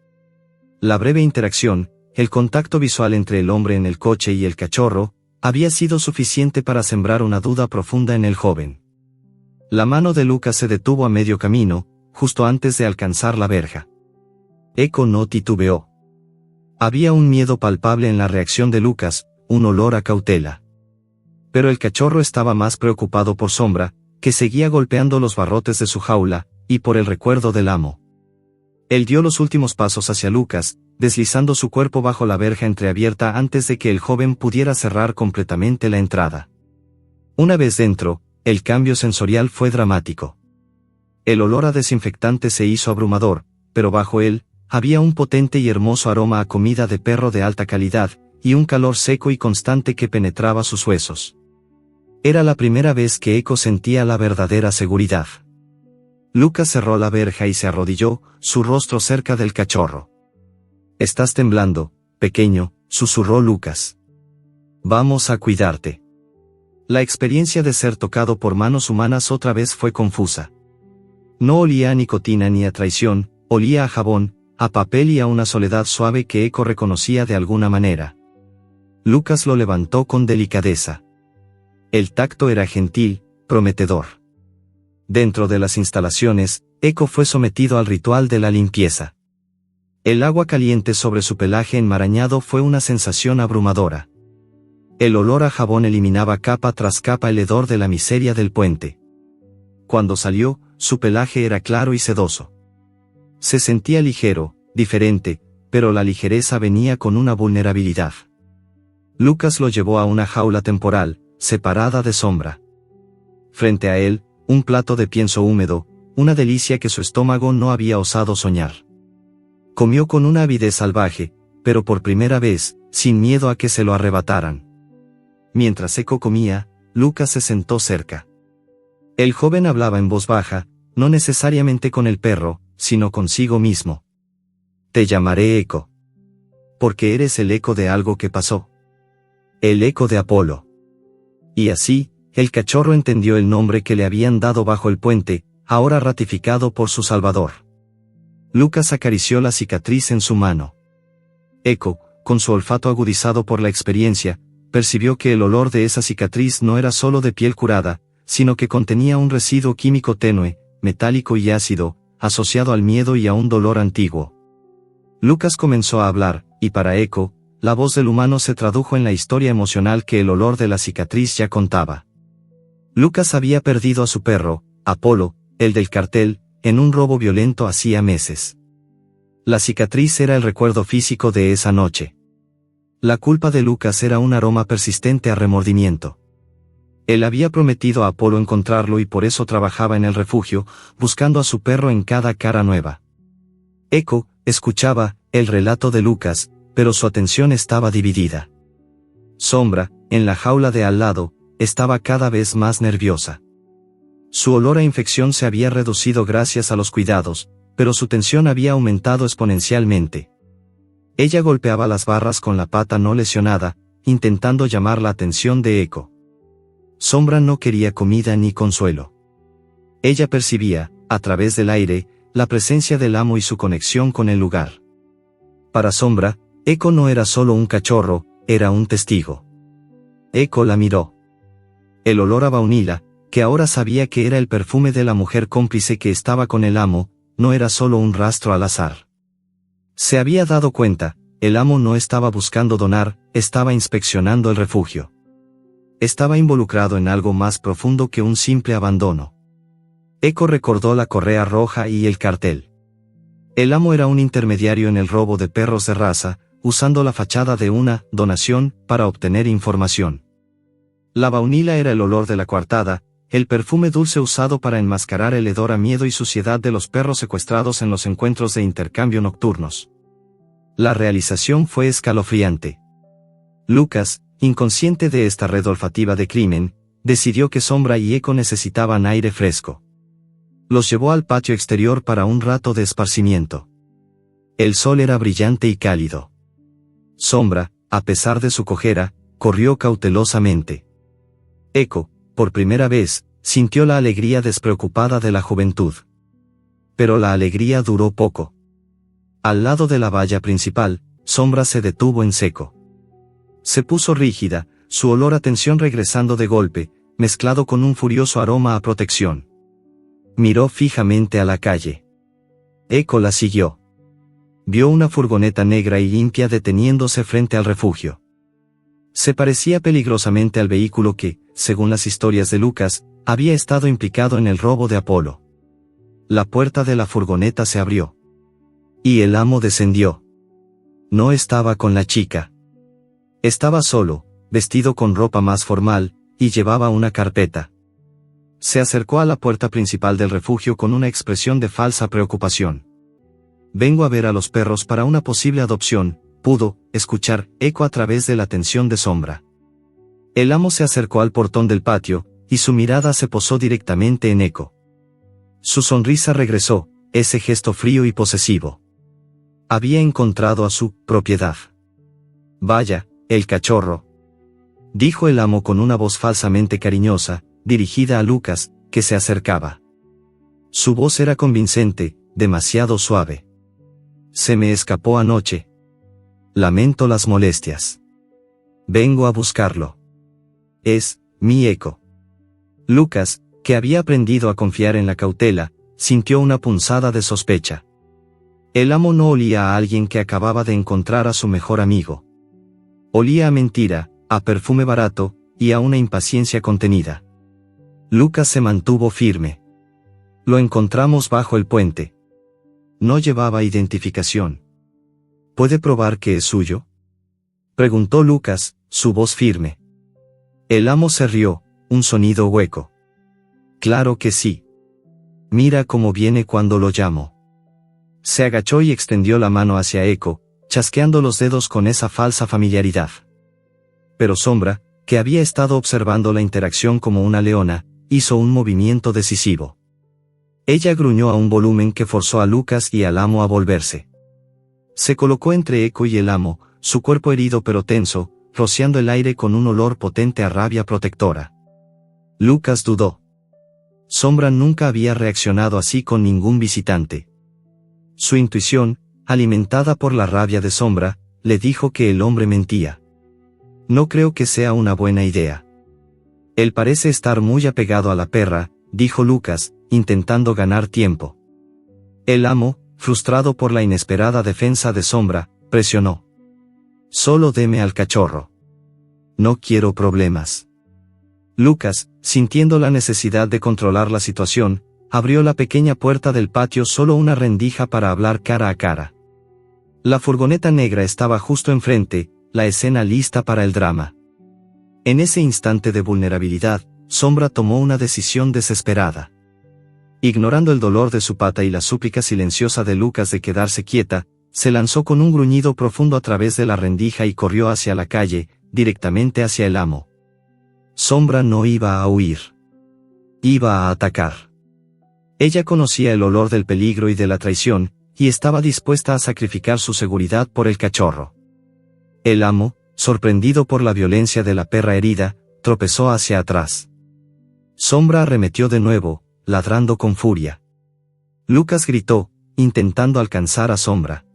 La breve interacción, el contacto visual entre el hombre en el coche y el cachorro, había sido suficiente para sembrar una duda profunda en el joven. La mano de Lucas se detuvo a medio camino, justo antes de alcanzar la verja. Eco no titubeó. Había un miedo palpable en la reacción de Lucas, un olor a cautela. Pero el cachorro estaba más preocupado por Sombra, que seguía golpeando los barrotes de su jaula, y por el recuerdo del amo. Él dio los últimos pasos hacia Lucas, deslizando su cuerpo bajo la verja entreabierta antes de que el joven pudiera cerrar completamente la entrada. Una vez dentro, el cambio sensorial fue dramático. El olor a desinfectante se hizo abrumador, pero bajo él, había un potente y hermoso aroma a comida de perro de alta calidad, y un calor seco y constante que penetraba sus huesos. Era la primera vez que Eco sentía la verdadera seguridad. Lucas cerró la verja y se arrodilló, su rostro cerca del cachorro. «Estás temblando, pequeño», susurró Lucas. «Vamos a cuidarte». La experiencia de ser tocado por manos humanas otra vez fue confusa. No olía a nicotina ni a traición, olía a jabón, a papel y a una soledad suave que Eco reconocía de alguna manera. Lucas lo levantó con delicadeza. El tacto era gentil, prometedor. Dentro de las instalaciones, Eco fue sometido al ritual de la limpieza. El agua caliente sobre su pelaje enmarañado fue una sensación abrumadora. El olor a jabón eliminaba capa tras capa el hedor de la miseria del puente. Cuando salió, su pelaje era claro y sedoso. Se sentía ligero, diferente, pero la ligereza venía con una vulnerabilidad. Lucas lo llevó a una jaula temporal, separada de Sombra. Frente a él, un plato de pienso húmedo, una delicia que su estómago no había osado soñar. Comió con una avidez salvaje, pero por primera vez, sin miedo a que se lo arrebataran. Mientras Eco comía, Lucas se sentó cerca. El joven hablaba en voz baja, no necesariamente con el perro, sino consigo mismo. «Te llamaré Eco. Porque eres el eco de algo que pasó. El eco de Apolo». Y así, el cachorro entendió el nombre que le habían dado bajo el puente, ahora ratificado por su salvador. Lucas acarició la cicatriz en su mano. Eco, con su olfato agudizado por la experiencia, percibió que el olor de esa cicatriz no era solo de piel curada, sino que contenía un residuo químico tenue, metálico y ácido, asociado al miedo y a un dolor antiguo. Lucas comenzó a hablar, y para Eco, la voz del humano se tradujo en la historia emocional que el olor de la cicatriz ya contaba. Lucas había perdido a su perro, Apolo, el del cartel, en un robo violento hacía meses. La cicatriz era el recuerdo físico de esa noche. La culpa de Lucas era un aroma persistente a remordimiento. Él había prometido a Apolo encontrarlo y por eso trabajaba en el refugio, buscando a su perro en cada cara nueva. Eco escuchaba el relato de Lucas, pero su atención estaba dividida. Sombra, en la jaula de al lado, estaba cada vez más nerviosa. Su olor a infección se había reducido gracias a los cuidados, pero su tensión había aumentado exponencialmente. Ella golpeaba las barras con la pata no lesionada, intentando llamar la atención de Eco. Sombra no quería comida ni consuelo. Ella percibía, a través del aire, la presencia del amo y su conexión con el lugar. Para Sombra, Eco no era solo un cachorro, era un testigo. Eco la miró. El olor a baunila, que ahora sabía que era el perfume de la mujer cómplice que estaba con el amo, no era solo un rastro al azar. Se había dado cuenta, el amo no estaba buscando donar, estaba inspeccionando el refugio. estaba involucrado en algo más profundo que un simple abandono. Eco recordó la correa roja y el cartel. El amo era un intermediario en el robo de perros de raza, usando la fachada de una donación para obtener información. La baunila era el olor de la coartada, el perfume dulce usado para enmascarar el hedor a miedo y suciedad de los perros secuestrados en los encuentros de intercambio nocturnos. La realización fue escalofriante. Lucas, inconsciente de esta red olfativa de crimen, decidió que Sombra y Eco necesitaban aire fresco. Los llevó al patio exterior para un rato de esparcimiento. El sol era brillante y cálido. Sombra, a pesar de su cojera, corrió cautelosamente. Eco, por primera vez, sintió la alegría despreocupada de la juventud. Pero la alegría duró poco. Al lado de la valla principal, Sombra se detuvo en seco. Se puso rígida, su olor a tensión regresando de golpe, mezclado con un furioso aroma a protección. Miró fijamente a la calle. Eco la siguió. Vio una furgoneta negra y limpia deteniéndose frente al refugio. Se parecía peligrosamente al vehículo que, según las historias de Lucas, había estado implicado en el robo de Apolo. La puerta de la furgoneta se abrió. Y el amo descendió. No estaba con la chica. Estaba solo, vestido con ropa más formal, y llevaba una carpeta. Se acercó a la puerta principal del refugio con una expresión de falsa preocupación. «Vengo a ver a los perros para una posible adopción», pudo escuchar Eco a través de la tensión de Sombra. El amo se acercó al portón del patio, y su mirada se posó directamente en Eco. Su sonrisa regresó, ese gesto frío y posesivo. Había encontrado a su propiedad. «Vaya, el cachorro», dijo el amo con una voz falsamente cariñosa, dirigida a Lucas, que se acercaba. Su voz era convincente, demasiado suave. «Se me escapó anoche. Lamento las molestias. Vengo a buscarlo. Es mi Eco». Lucas, que había aprendido a confiar en la cautela, sintió una punzada de sospecha. El amo no olía a alguien que acababa de encontrar a su mejor amigo. Olía a mentira, a perfume barato, y a una impaciencia contenida. Lucas se mantuvo firme. «Lo encontramos bajo el puente. No llevaba identificación. ¿Puede probar que es suyo?», preguntó Lucas, su voz firme. El amo se rió, un sonido hueco. «Claro que sí. Mira cómo viene cuando lo llamo». Se agachó y extendió la mano hacia Eco, chasqueando los dedos con esa falsa familiaridad. Pero Sombra, que había estado observando la interacción como una leona, hizo un movimiento decisivo. Ella gruñó a un volumen que forzó a Lucas y al amo a volverse. Se colocó entre Eco y el amo, su cuerpo herido pero tenso, rociando el aire con un olor potente a rabia protectora. Lucas dudó. Sombra nunca había reaccionado así con ningún visitante. Su intuición, alimentada por la rabia de Sombra, le dijo que el hombre mentía. «No creo que sea una buena idea. Él parece estar muy apegado a la perra», dijo Lucas, intentando ganar tiempo. El amo, frustrado por la inesperada defensa de Sombra, presionó. «Solo deme al cachorro. No quiero problemas». Lucas, sintiendo la necesidad de controlar la situación, abrió la pequeña puerta del patio solo una rendija para hablar cara a cara. La furgoneta negra estaba justo enfrente, la escena lista para el drama. En ese instante de vulnerabilidad, Sombra tomó una decisión desesperada. Ignorando el dolor de su pata y la súplica silenciosa de Lucas de quedarse quieta, se lanzó con un gruñido profundo a través de la rendija y corrió hacia la calle, directamente hacia el amo. Sombra no iba a huir. Iba a atacar. Ella conocía el olor del peligro y de la traición, y estaba dispuesta a sacrificar su seguridad por el cachorro. El amo, sorprendido por la violencia de la perra herida, tropezó hacia atrás. Sombra arremetió de nuevo, ladrando con furia. Lucas gritó, intentando alcanzar a Sombra.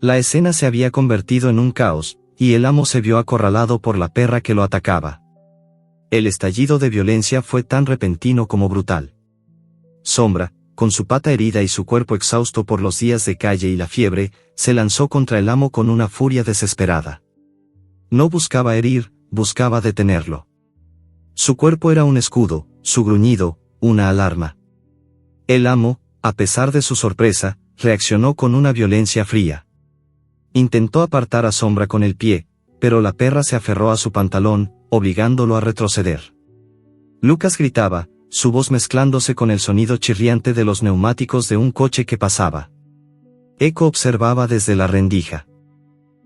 La escena se había convertido en un caos, y el amo se vio acorralado por la perra que lo atacaba. El estallido de violencia fue tan repentino como brutal. Sombra, con su pata herida y su cuerpo exhausto por los días de calle y la fiebre, se lanzó contra el amo con una furia desesperada. No buscaba herir, buscaba detenerlo. Su cuerpo era un escudo, su gruñido, una alarma. El amo, a pesar de su sorpresa, reaccionó con una violencia fría. Intentó apartar a Sombra con el pie, pero la perra se aferró a su pantalón, obligándolo a retroceder. Lucas gritaba, su voz mezclándose con el sonido chirriante de los neumáticos de un coche que pasaba. Echo observaba desde la rendija.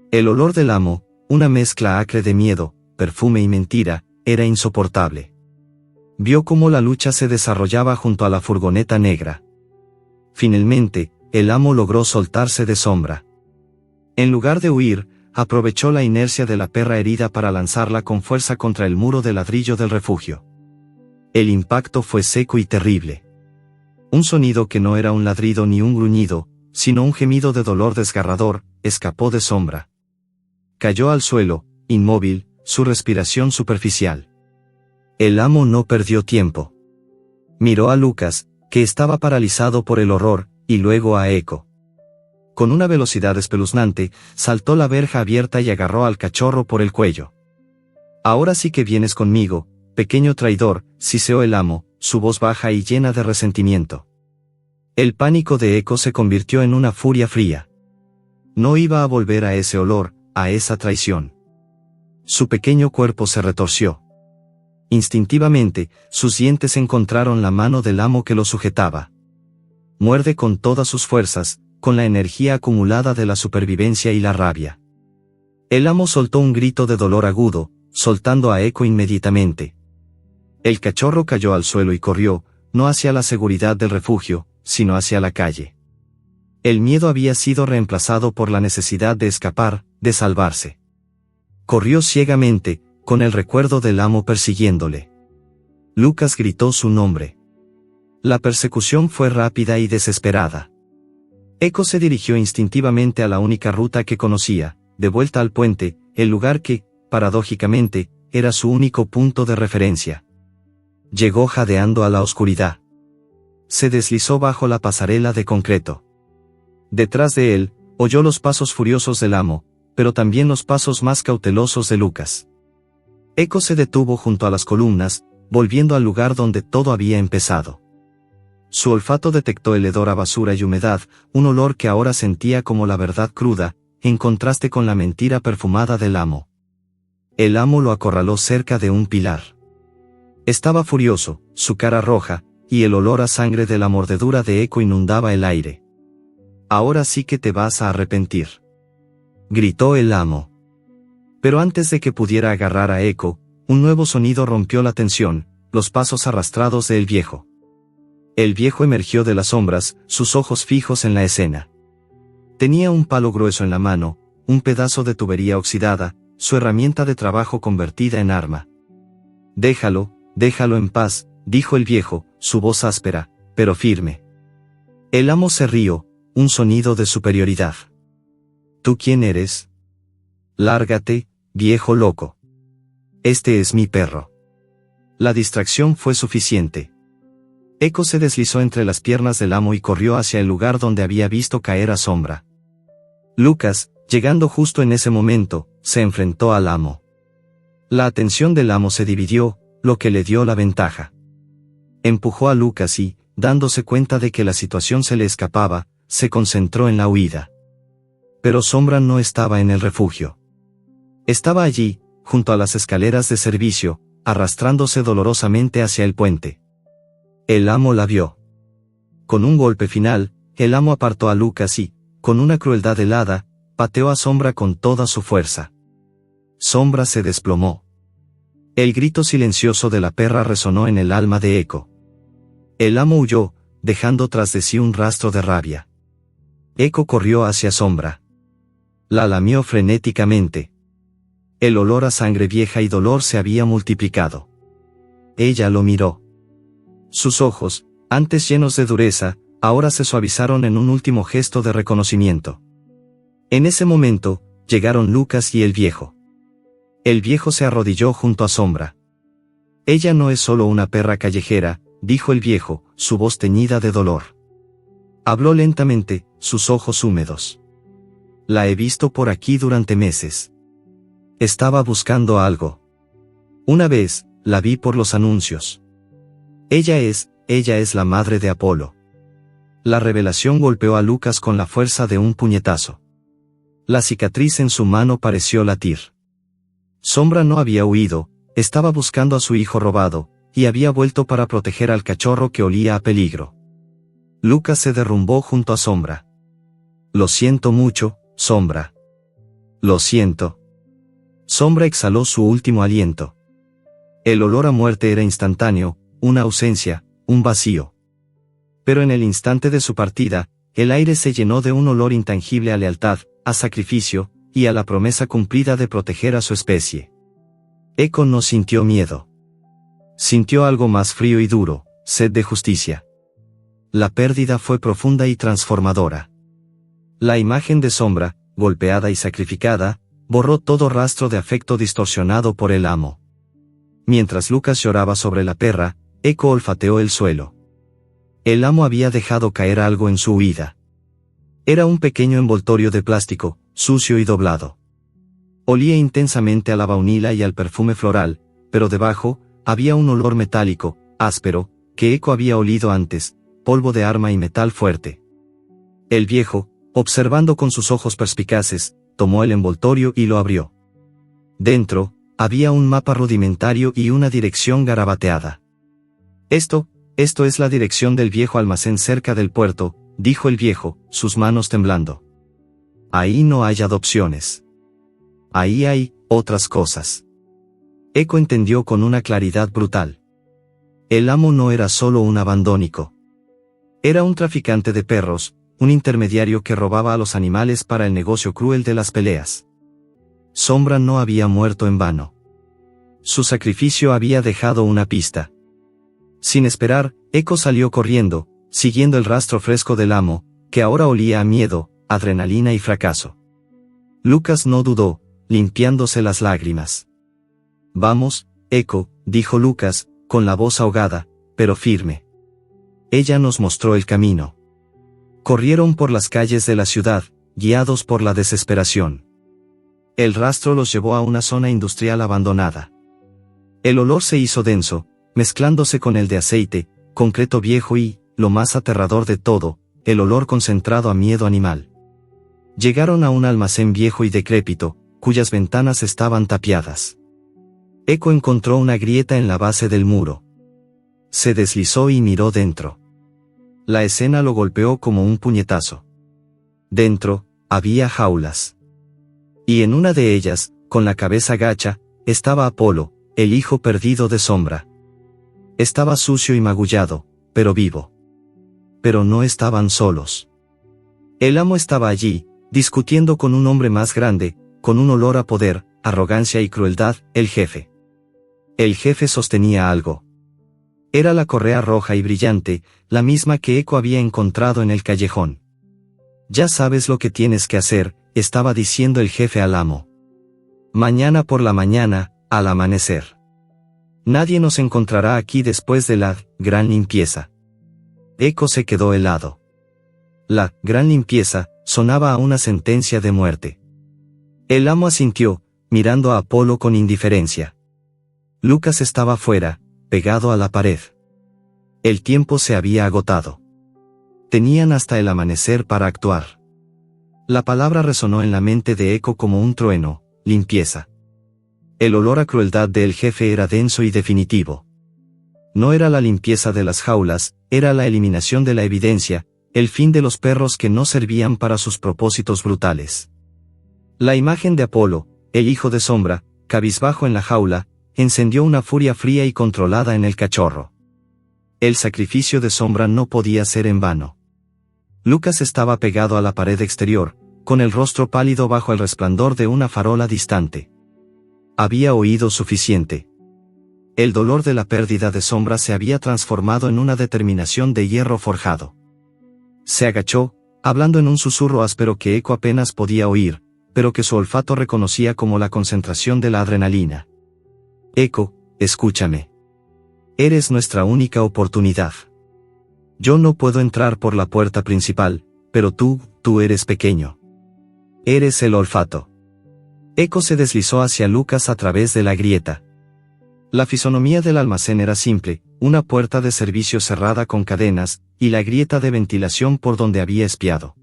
El olor del amo, una mezcla acre de miedo, perfume y mentira, era insoportable. Vio cómo la lucha se desarrollaba junto a la furgoneta negra. Finalmente, el amo logró soltarse de Sombra. En lugar de huir, aprovechó la inercia de la perra herida para lanzarla con fuerza contra el muro de ladrillo del refugio. El impacto fue seco y terrible. Un sonido que no era un ladrido ni un gruñido, sino un gemido de dolor desgarrador, escapó de Sombra. Cayó al suelo, inmóvil, su respiración superficial. El amo no perdió tiempo. Miró a Lucas, que estaba paralizado por el horror, y luego a Echo. Con una velocidad espeluznante, saltó la verja abierta y agarró al cachorro por el cuello. «Ahora sí que vienes conmigo, pequeño traidor», siseó el amo, su voz baja y llena de resentimiento. El pánico de Echo se convirtió en una furia fría. No iba a volver a ese olor, a esa traición. Su pequeño cuerpo se retorció. Instintivamente, sus dientes encontraron la mano del amo que lo sujetaba. Muerde con todas sus fuerzas, con la energía acumulada de la supervivencia y la rabia. El amo soltó un grito de dolor agudo, soltando a Echo inmediatamente. El cachorro cayó al suelo y corrió, no hacia la seguridad del refugio, sino hacia la calle. El miedo había sido reemplazado por la necesidad de escapar, de salvarse. Corrió ciegamente, con el recuerdo del amo persiguiéndole. Lucas gritó su nombre. La persecución fue rápida y desesperada. Echo se dirigió instintivamente a la única ruta que conocía, de vuelta al puente, el lugar que, paradójicamente, era su único punto de referencia. Llegó jadeando a la oscuridad. Se deslizó bajo la pasarela de concreto. Detrás de él, oyó los pasos furiosos del amo, pero también los pasos más cautelosos de Lucas. Echo se detuvo junto a las columnas, volviendo al lugar donde todo había empezado. Su olfato detectó el hedor a basura y humedad, un olor que ahora sentía como la verdad cruda, en contraste con la mentira perfumada del amo. El amo lo acorraló cerca de un pilar. Estaba furioso, su cara roja, y el olor a sangre de la mordedura de Echo inundaba el aire. «Ahora sí que te vas a arrepentir», gritó el amo. Pero antes de que pudiera agarrar a Echo, un nuevo sonido rompió la tensión, los pasos arrastrados del viejo. El viejo emergió de las sombras, sus ojos fijos en la escena. Tenía un palo grueso en la mano, un pedazo de tubería oxidada, su herramienta de trabajo convertida en arma. «Déjalo en paz», dijo el viejo, su voz áspera, pero firme. El amo se rió, un sonido de superioridad. «¿Tú quién eres?» «Lárgate, viejo loco. Este es mi perro». La distracción fue suficiente. Echo se deslizó entre las piernas del amo y corrió hacia el lugar donde había visto caer a Sombra. Lucas, llegando justo en ese momento, se enfrentó al amo. La atención del amo se dividió, lo que le dio la ventaja. Empujó a Lucas y, dándose cuenta de que la situación se le escapaba, se concentró en la huida. Pero Sombra no estaba en el refugio. Estaba allí, junto a las escaleras de servicio, arrastrándose dolorosamente hacia el puente. El amo la vio. Con un golpe final, el amo apartó a Lucas y, con una crueldad helada, pateó a Sombra con toda su fuerza. Sombra se desplomó. El grito silencioso de la perra resonó en el alma de Echo. El amo huyó, dejando tras de sí un rastro de rabia. Echo corrió hacia Sombra. La lamió frenéticamente. El olor a sangre vieja y dolor se había multiplicado. Ella lo miró. Sus ojos, antes llenos de dureza, ahora se suavizaron en un último gesto de reconocimiento. En ese momento, llegaron Lucas y el viejo. El viejo se arrodilló junto a Sombra. «Ella no es solo una perra callejera», dijo el viejo, su voz teñida de dolor. Habló lentamente, sus ojos húmedos. «La he visto por aquí durante meses. Estaba buscando algo. Una vez, la vi por los anuncios. Ella es la madre de Apolo. La revelación golpeó a Lucas con la fuerza de un puñetazo. La cicatriz en su mano pareció latir. Sombra no había huido, estaba buscando a su hijo robado, y había vuelto para proteger al cachorro que olía a peligro. Lucas se derrumbó junto a Sombra. Lo siento mucho, Sombra. Lo siento. Sombra exhaló su último aliento. El olor a muerte era instantáneo, una ausencia, un vacío. Pero en el instante de su partida, el aire se llenó de un olor intangible a lealtad, a sacrificio, y a la promesa cumplida de proteger a su especie. Eco no sintió miedo. Sintió algo más frío y duro, sed de justicia. La pérdida fue profunda y transformadora. La imagen de Sombra, golpeada y sacrificada, borró todo rastro de afecto distorsionado por el amo. Mientras Lucas lloraba sobre la perra, Eco olfateó el suelo. El amo había dejado caer algo en su huida. Era un pequeño envoltorio de plástico, sucio y doblado. Olía intensamente a la baunila y al perfume floral, pero debajo, había un olor metálico, áspero, que Eco había olido antes, polvo de arma y metal fuerte. El viejo, observando con sus ojos perspicaces, tomó el envoltorio y lo abrió. Dentro, había un mapa rudimentario y una dirección garabateada. Esto es la dirección del viejo almacén cerca del puerto, dijo el viejo, sus manos temblando. Ahí no hay adopciones. Ahí hay otras cosas. Eco entendió con una claridad brutal. El amo no era solo un abandónico. Era un traficante de perros, un intermediario que robaba a los animales para el negocio cruel de las peleas. Sombra no había muerto en vano. Su sacrificio había dejado una pista. Sin esperar, Eco salió corriendo, siguiendo el rastro fresco del amo, que ahora olía a miedo, adrenalina y fracaso. Lucas no dudó, limpiándose las lágrimas. Vamos, Eco, dijo Lucas, con la voz ahogada, pero firme. Ella nos mostró el camino. Corrieron por las calles de la ciudad, guiados por la desesperación. El rastro los llevó a una zona industrial abandonada. El olor se hizo denso, mezclándose con el de aceite, concreto viejo y, lo más aterrador de todo, el olor concentrado a miedo animal. Llegaron a un almacén viejo y decrépito, cuyas ventanas estaban tapiadas. Eco encontró una grieta en la base del muro. Se deslizó y miró dentro. La escena lo golpeó como un puñetazo. Dentro, había jaulas. Y en una de ellas, con la cabeza gacha, estaba Apolo, el hijo perdido de Sombra. Estaba sucio y magullado, pero vivo. Pero no estaban solos. El amo estaba allí, discutiendo con un hombre más grande, con un olor a poder, arrogancia y crueldad, el jefe. El jefe sostenía algo. Era la correa roja y brillante, la misma que Eco había encontrado en el callejón. Ya sabes lo que tienes que hacer, estaba diciendo el jefe al amo. Mañana por la mañana, al amanecer. Nadie nos encontrará aquí después de la gran limpieza. Eco se quedó helado. La gran limpieza sonaba a una sentencia de muerte. El amo asintió, mirando a Apolo con indiferencia. Lucas estaba fuera, pegado a la pared. El tiempo se había agotado. Tenían hasta el amanecer para actuar. La palabra resonó en la mente de Eco como un trueno, limpieza. El olor a crueldad del jefe era denso y definitivo. No era la limpieza de las jaulas, era la eliminación de la evidencia, el fin de los perros que no servían para sus propósitos brutales. La imagen de Apolo, el hijo de Sombra, cabizbajo en la jaula, encendió una furia fría y controlada en el cachorro. El sacrificio de Sombra no podía ser en vano. Lucas estaba pegado a la pared exterior, con el rostro pálido bajo el resplandor de una farola distante. Había oído suficiente. El dolor de la pérdida de Sombra se había transformado en una determinación de hierro forjado. Se agachó, hablando en un susurro áspero que Eco apenas podía oír, pero que su olfato reconocía como la concentración de la adrenalina. Eco, escúchame. Eres nuestra única oportunidad. Yo no puedo entrar por la puerta principal, pero tú eres pequeño. Eres el olfato. Eco se deslizó hacia Lucas a través de la grieta. La fisonomía del almacén era simple, una puerta de servicio cerrada con cadenas, y la grieta de ventilación por donde había espiado.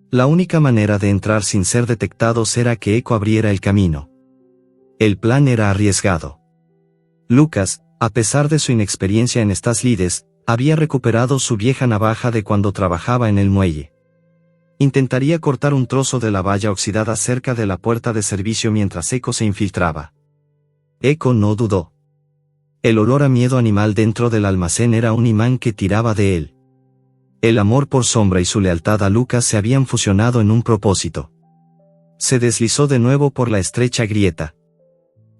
La única manera de entrar sin ser detectados era que Eco abriera el camino. El plan era arriesgado. Lucas, a pesar de su inexperiencia en estas lides, había recuperado su vieja navaja de cuando trabajaba en el muelle. Intentaría cortar un trozo de la valla oxidada cerca de la puerta de servicio mientras Eco se infiltraba. Eco no dudó. El olor a miedo animal dentro del almacén era un imán que tiraba de él. El amor por Sombra y su lealtad a Lucas se habían fusionado en un propósito. Se deslizó de nuevo por la estrecha grieta.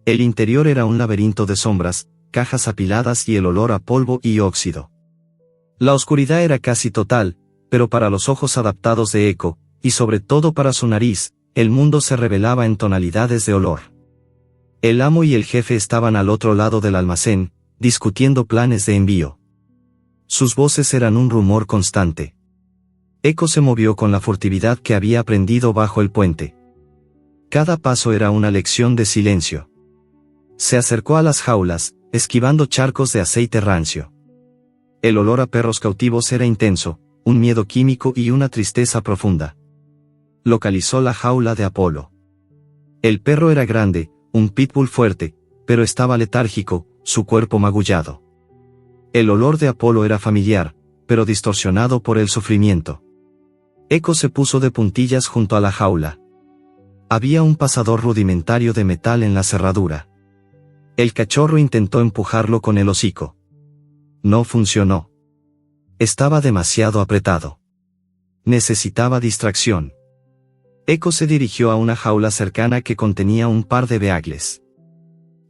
El interior era un laberinto de sombras, cajas apiladas y el olor a polvo y óxido. La oscuridad era casi total, pero para los ojos adaptados de Eco, y sobre todo para su nariz, el mundo se revelaba en tonalidades de olor. El amo y el jefe estaban al otro lado del almacén, discutiendo planes de envío. Sus voces eran un rumor constante. Eco se movió con la furtividad que había aprendido bajo el puente. Cada paso era una lección de silencio. Se acercó a las jaulas, esquivando charcos de aceite rancio. El olor a perros cautivos era intenso, un miedo químico y una tristeza profunda. Localizó la jaula de Apolo. El perro era grande, un pitbull fuerte, pero estaba letárgico, su cuerpo magullado. El olor de Apolo era familiar, pero distorsionado por el sufrimiento. Eco se puso de puntillas junto a la jaula. Había un pasador rudimentario de metal en la cerradura. El cachorro intentó empujarlo con el hocico. No funcionó. Estaba demasiado apretado. Necesitaba distracción. Eco se dirigió a una jaula cercana que contenía un par de beagles.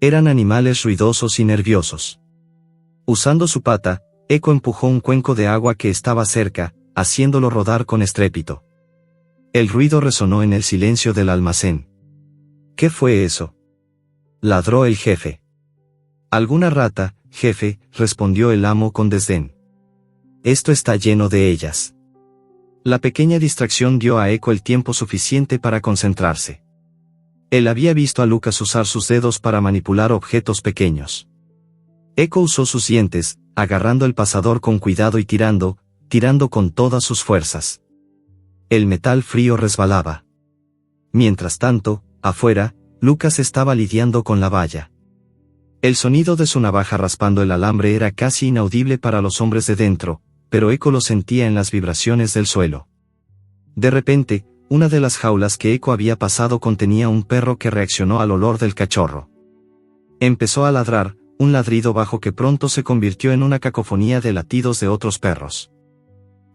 Eran animales ruidosos y nerviosos. Usando su pata, Eco empujó un cuenco de agua que estaba cerca, haciéndolo rodar con estrépito. El ruido resonó en el silencio del almacén. ¿Qué fue eso?, ladró el jefe. «Alguna rata, jefe», respondió el amo con desdén. «Esto está lleno de ellas». La pequeña distracción dio a Eco el tiempo suficiente para concentrarse. Él había visto a Lucas usar sus dedos para manipular objetos pequeños. Eco usó sus dientes, agarrando el pasador con cuidado y tirando con todas sus fuerzas. El metal frío resbalaba. Mientras tanto, afuera, Lucas estaba lidiando con la valla. El sonido de su navaja raspando el alambre era casi inaudible para los hombres de dentro, pero Eco lo sentía en las vibraciones del suelo. De repente, una de las jaulas que Eco había pasado contenía un perro que reaccionó al olor del cachorro. Empezó a ladrar, un ladrido bajo que pronto se convirtió en una cacofonía de latidos de otros perros.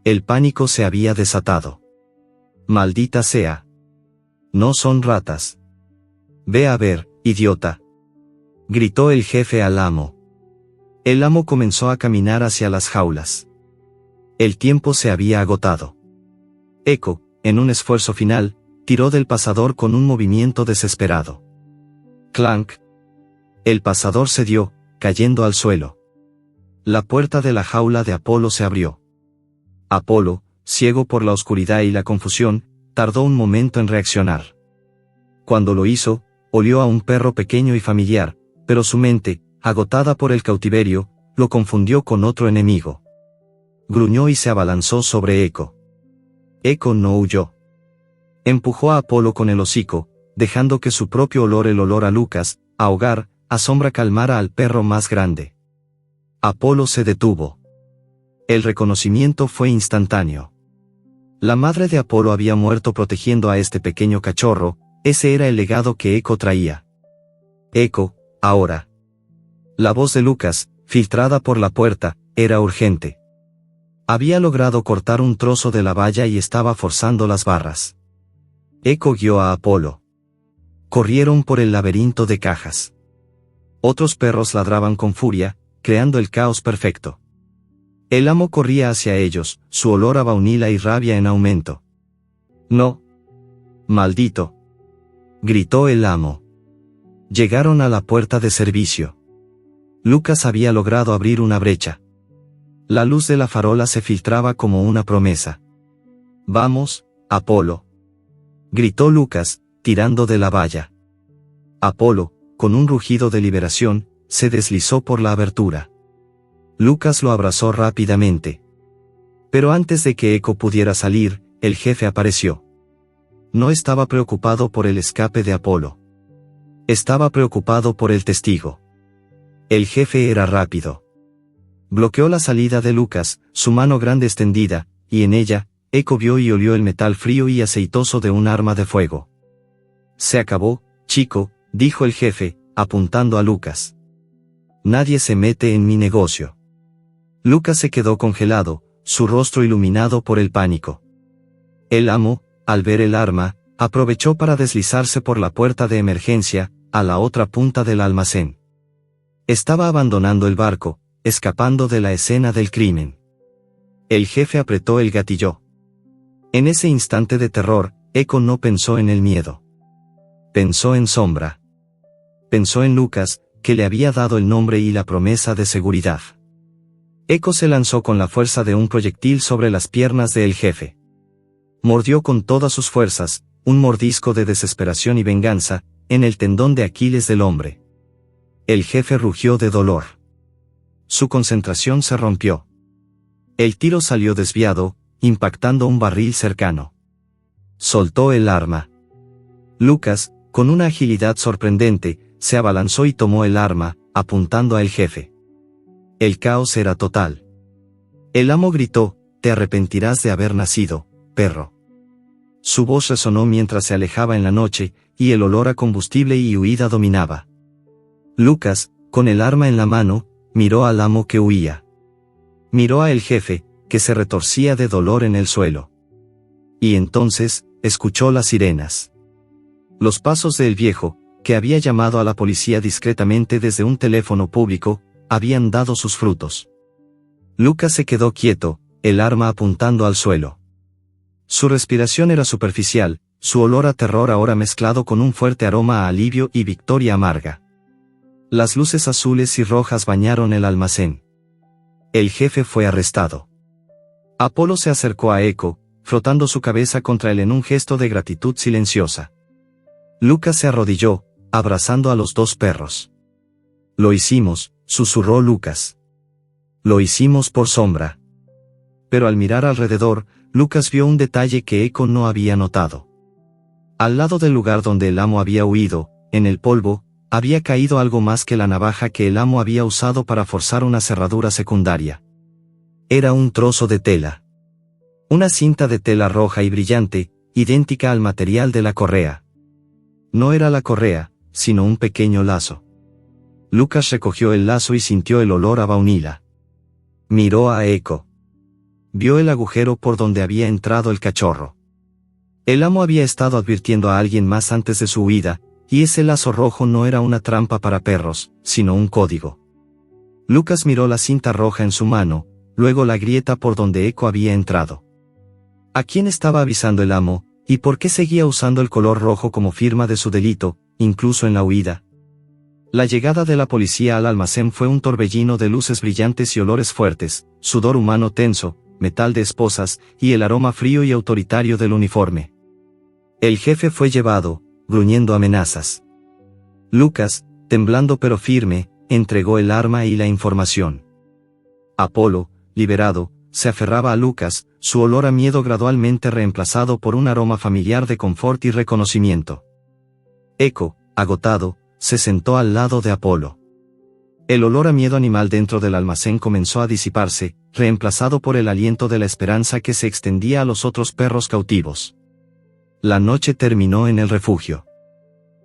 El pánico se había desatado. «Maldita sea. No son ratas. Ve a ver, idiota», gritó el jefe al amo. El amo comenzó a caminar hacia las jaulas. El tiempo se había agotado. Eco, en un esfuerzo final, tiró del pasador con un movimiento desesperado. Clank. El pasador cedió, cayendo al suelo. La puerta de la jaula de Apolo se abrió. Apolo, ciego por la oscuridad y la confusión, tardó un momento en reaccionar. Cuando lo hizo, olió a un perro pequeño y familiar, pero su mente, agotada por el cautiverio, lo confundió con otro enemigo. Gruñó y se abalanzó sobre Eco. Eco no huyó. Empujó a Apolo con el hocico, dejando que su propio olor, el olor a Lucas, a Hogar, a Sombra, calmara al perro más grande. Apolo se detuvo. El reconocimiento fue instantáneo. La madre de Apolo había muerto protegiendo a este pequeño cachorro, ese era el legado que Eco traía. Eco, ahora. La voz de Lucas, filtrada por la puerta, era urgente. Había logrado cortar un trozo de la valla y estaba forzando las barras. Eco guió a Apolo. Corrieron por el laberinto de cajas. Otros perros ladraban con furia, creando el caos perfecto. El amo corría hacia ellos, su olor a baunila y rabia en aumento. «No. Maldito», gritó el amo. Llegaron a la puerta de servicio. Lucas había logrado abrir una brecha. La luz de la farola se filtraba como una promesa. «Vamos, Apolo», gritó Lucas, tirando de la valla. Apolo, con un rugido de liberación, se deslizó por la abertura. Lucas lo abrazó rápidamente. Pero antes de que Eco pudiera salir, el jefe apareció. No estaba preocupado por el escape de Apolo. Estaba preocupado por el testigo. El jefe era rápido. Bloqueó la salida de Lucas, su mano grande extendida, y en ella, Eco vio y olió el metal frío y aceitoso de un arma de fuego. Se acabó, chico, dijo el jefe, apuntando a Lucas. Nadie se mete en mi negocio. Lucas se quedó congelado, su rostro iluminado por el pánico. El amo, al ver el arma, aprovechó para deslizarse por la puerta de emergencia, a la otra punta del almacén. Estaba abandonando el barco, escapando de la escena del crimen. El jefe apretó el gatillo. En ese instante de terror, Eco no pensó en el miedo. Pensó en Sombra. Pensó en Lucas, que le había dado el nombre y la promesa de seguridad. Eco se lanzó con la fuerza de un proyectil sobre las piernas del jefe. Mordió con todas sus fuerzas, un mordisco de desesperación y venganza, en el tendón de Aquiles del hombre. El jefe rugió de dolor. Su concentración se rompió. El tiro salió desviado, impactando un barril cercano. Soltó el arma. Lucas, con una agilidad sorprendente, se abalanzó y tomó el arma, apuntando al jefe. El caos era total. El amo gritó: «Te arrepentirás de haber nacido, perro». Su voz resonó mientras se alejaba en la noche, y el olor a combustible y huida dominaba. Lucas, con el arma en la mano, miró al amo que huía. Miró a el jefe, que se retorcía de dolor en el suelo. Y entonces, escuchó las sirenas. Los pasos del viejo, que había llamado a la policía discretamente desde un teléfono público, habían dado sus frutos. Lucas se quedó quieto, el arma apuntando al suelo. Su respiración era superficial, su olor a terror ahora mezclado con un fuerte aroma a alivio y victoria amarga. Las luces azules y rojas bañaron el almacén. El jefe fue arrestado. Apolo se acercó a Eco, frotando su cabeza contra él en un gesto de gratitud silenciosa. Lucas se arrodilló, abrazando a los dos perros. «Lo hicimos», susurró Lucas. «Lo hicimos por Sombra». Pero al mirar alrededor, Lucas vio un detalle que Eco no había notado. Al lado del lugar donde el amo había huido, en el polvo, había caído algo más que la navaja que el amo había usado para forzar una cerradura secundaria. Era un trozo de tela. Una cinta de tela roja y brillante, idéntica al material de la correa. No era la correa, sino un pequeño lazo. Lucas recogió el lazo y sintió el olor a baunila. Miró a Eco. Vio el agujero por donde había entrado el cachorro. El amo había estado advirtiendo a alguien más antes de su huida, y ese lazo rojo no era una trampa para perros, sino un código. Lucas miró la cinta roja en su mano, luego la grieta por donde Eco había entrado. ¿A quién estaba avisando el amo, y por qué seguía usando el color rojo como firma de su delito, incluso en la huida? La llegada de la policía al almacén fue un torbellino de luces brillantes y olores fuertes, sudor humano tenso, metal de esposas, y el aroma frío y autoritario del uniforme. El jefe fue llevado, gruñendo amenazas. Lucas, temblando pero firme, entregó el arma y la información. Apolo, liberado, se aferraba a Lucas, su olor a miedo gradualmente reemplazado por un aroma familiar de confort y reconocimiento. Eco, agotado, se sentó al lado de Apolo. El olor a miedo animal dentro del almacén comenzó a disiparse, reemplazado por el aliento de la esperanza que se extendía a los otros perros cautivos. La noche terminó en el refugio.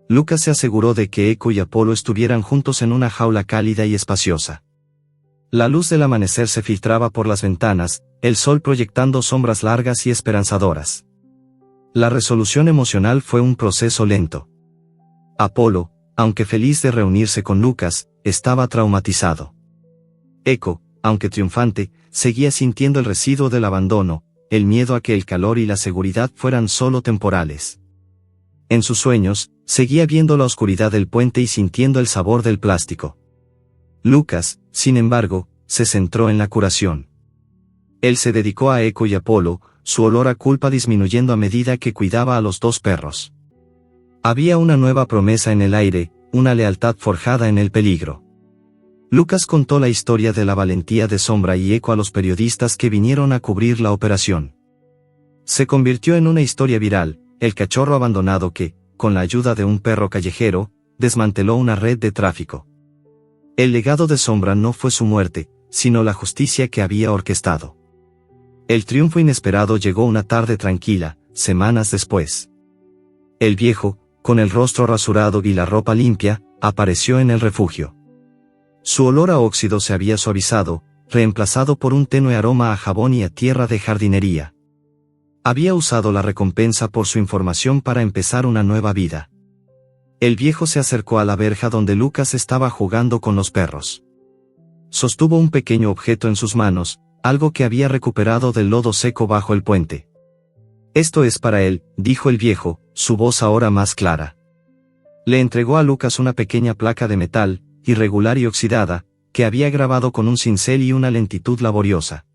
Lucas se aseguró de que Eco y Apolo estuvieran juntos en una jaula cálida y espaciosa. La luz del amanecer se filtraba por las ventanas, el sol proyectando sombras largas y esperanzadoras. La resolución emocional fue un proceso lento. Apolo, aunque feliz de reunirse con Lucas, estaba traumatizado. Eco, aunque triunfante, seguía sintiendo el residuo del abandono, el miedo a que el calor y la seguridad fueran solo temporales. En sus sueños, seguía viendo la oscuridad del puente y sintiendo el sabor del plástico. Lucas, sin embargo, se centró en la curación. Él se dedicó a Eco y Apolo, su olor a culpa disminuyendo a medida que cuidaba a los dos perros. Había una nueva promesa en el aire, una lealtad forjada en el peligro. Lucas contó la historia de la valentía de Sombra y Eco a los periodistas que vinieron a cubrir la operación. Se convirtió en una historia viral, el cachorro abandonado que, con la ayuda de un perro callejero, desmanteló una red de tráfico. El legado de Sombra no fue su muerte, sino la justicia que había orquestado. El triunfo inesperado llegó una tarde tranquila, semanas después. El viejo, con el rostro rasurado y la ropa limpia, apareció en el refugio. Su olor a óxido se había suavizado, reemplazado por un tenue aroma a jabón y a tierra de jardinería. Había usado la recompensa por su información para empezar una nueva vida. El viejo se acercó a la verja donde Lucas estaba jugando con los perros. Sostuvo un pequeño objeto en sus manos, algo que había recuperado del lodo seco bajo el puente. «Esto es para él», dijo el viejo, su voz ahora más clara. Le entregó a Lucas una pequeña placa de metal, irregular y oxidada, que había grabado con un cincel y una lentitud laboriosa.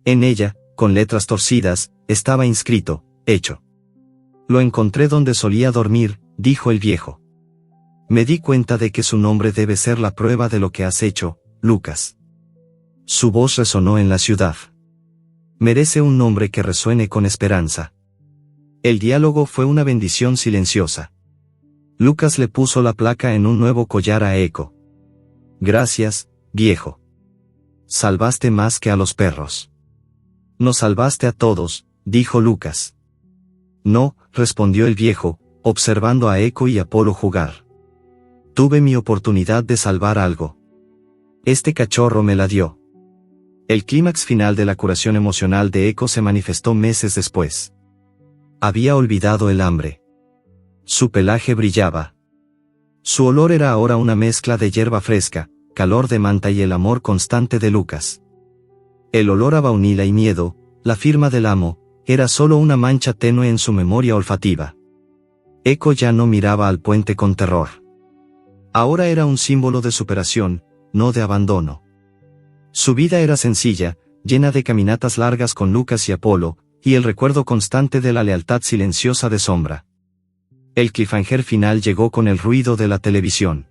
En ella, con letras torcidas, estaba inscrito, «Hecho». «Lo encontré donde solía dormir», dijo el viejo. «Me di cuenta de que su nombre debe ser la prueba de lo que has hecho, Lucas». Su voz resonó en la ciudad. «Merece un nombre que resuene con esperanza». El diálogo fue una bendición silenciosa. Lucas le puso la placa en un nuevo collar a Eco. «Gracias, viejo. Salvaste más que a los perros». «Nos salvaste a todos», dijo Lucas. «No», respondió el viejo, observando a Eco y Apolo jugar. «Tuve mi oportunidad de salvar algo. Este cachorro me la dio». El clímax final de la curación emocional de Eco se manifestó meses después. Había olvidado el hambre. Su pelaje brillaba. Su olor era ahora una mezcla de hierba fresca, calor de manta y el amor constante de Lucas. El olor a baunila y miedo, la firma del amo, era solo una mancha tenue en su memoria olfativa. Eco ya no miraba al puente con terror. Ahora era un símbolo de superación, no de abandono. Su vida era sencilla, llena de caminatas largas con Lucas y Apolo, y el recuerdo constante de la lealtad silenciosa de Sombra. El cliffhanger final llegó con el ruido de la televisión.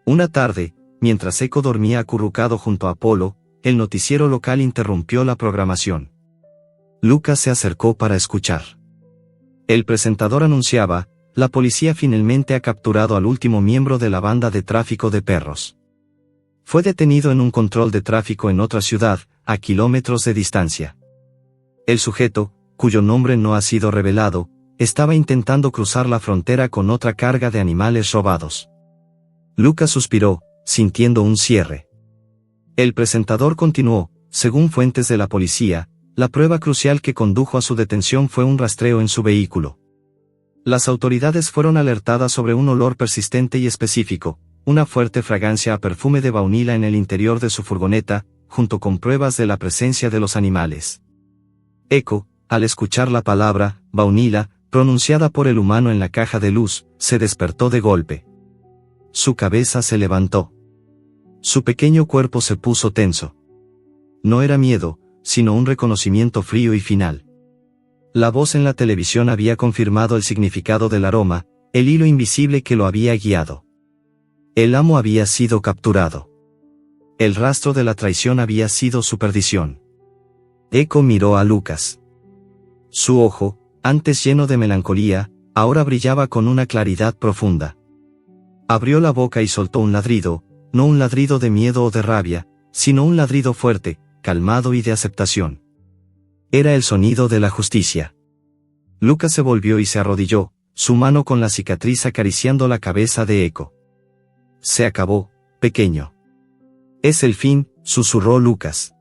Una tarde, mientras Eco dormía acurrucado junto a Apolo, el noticiero local interrumpió la programación. Lucas se acercó para escuchar. El presentador anunciaba: «La policía finalmente ha capturado al último miembro de la banda de tráfico de perros. Fue detenido en un control de tráfico en otra ciudad, a kilómetros de distancia. El sujeto, cuyo nombre no ha sido revelado, estaba intentando cruzar la frontera con otra carga de animales robados». Lucas suspiró, sintiendo un cierre. El presentador continuó: «Según fuentes de la policía, la prueba crucial que condujo a su detención fue un rastreo en su vehículo. Las autoridades fueron alertadas sobre un olor persistente y específico, una fuerte fragancia a perfume de baunila en el interior de su furgoneta, junto con pruebas de la presencia de los animales». Eco, al escuchar la palabra baunila, pronunciada por el humano en la caja de luz, se despertó de golpe. Su cabeza se levantó. Su pequeño cuerpo se puso tenso. No era miedo, sino un reconocimiento frío y final. La voz en la televisión había confirmado el significado del aroma, el hilo invisible que lo había guiado. El amo había sido capturado. El rastro de la traición había sido su perdición. Eco miró a Lucas. Su ojo, antes lleno de melancolía, ahora brillaba con una claridad profunda. Abrió la boca y soltó un ladrido, no un ladrido de miedo o de rabia, sino un ladrido fuerte, calmado y de aceptación. Era el sonido de la justicia. Lucas se volvió y se arrodilló, su mano con la cicatriz acariciando la cabeza de Eco. «Se acabó, pequeño». «Es el fin», susurró Lucas.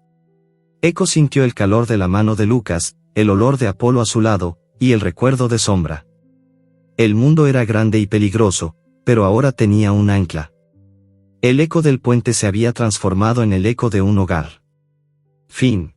Eco sintió el calor de la mano de Lucas, el olor de Apolo a su lado, y el recuerdo de Sombra. El mundo era grande y peligroso, pero ahora tenía un ancla. El eco del puente se había transformado en el eco de un hogar. Fin.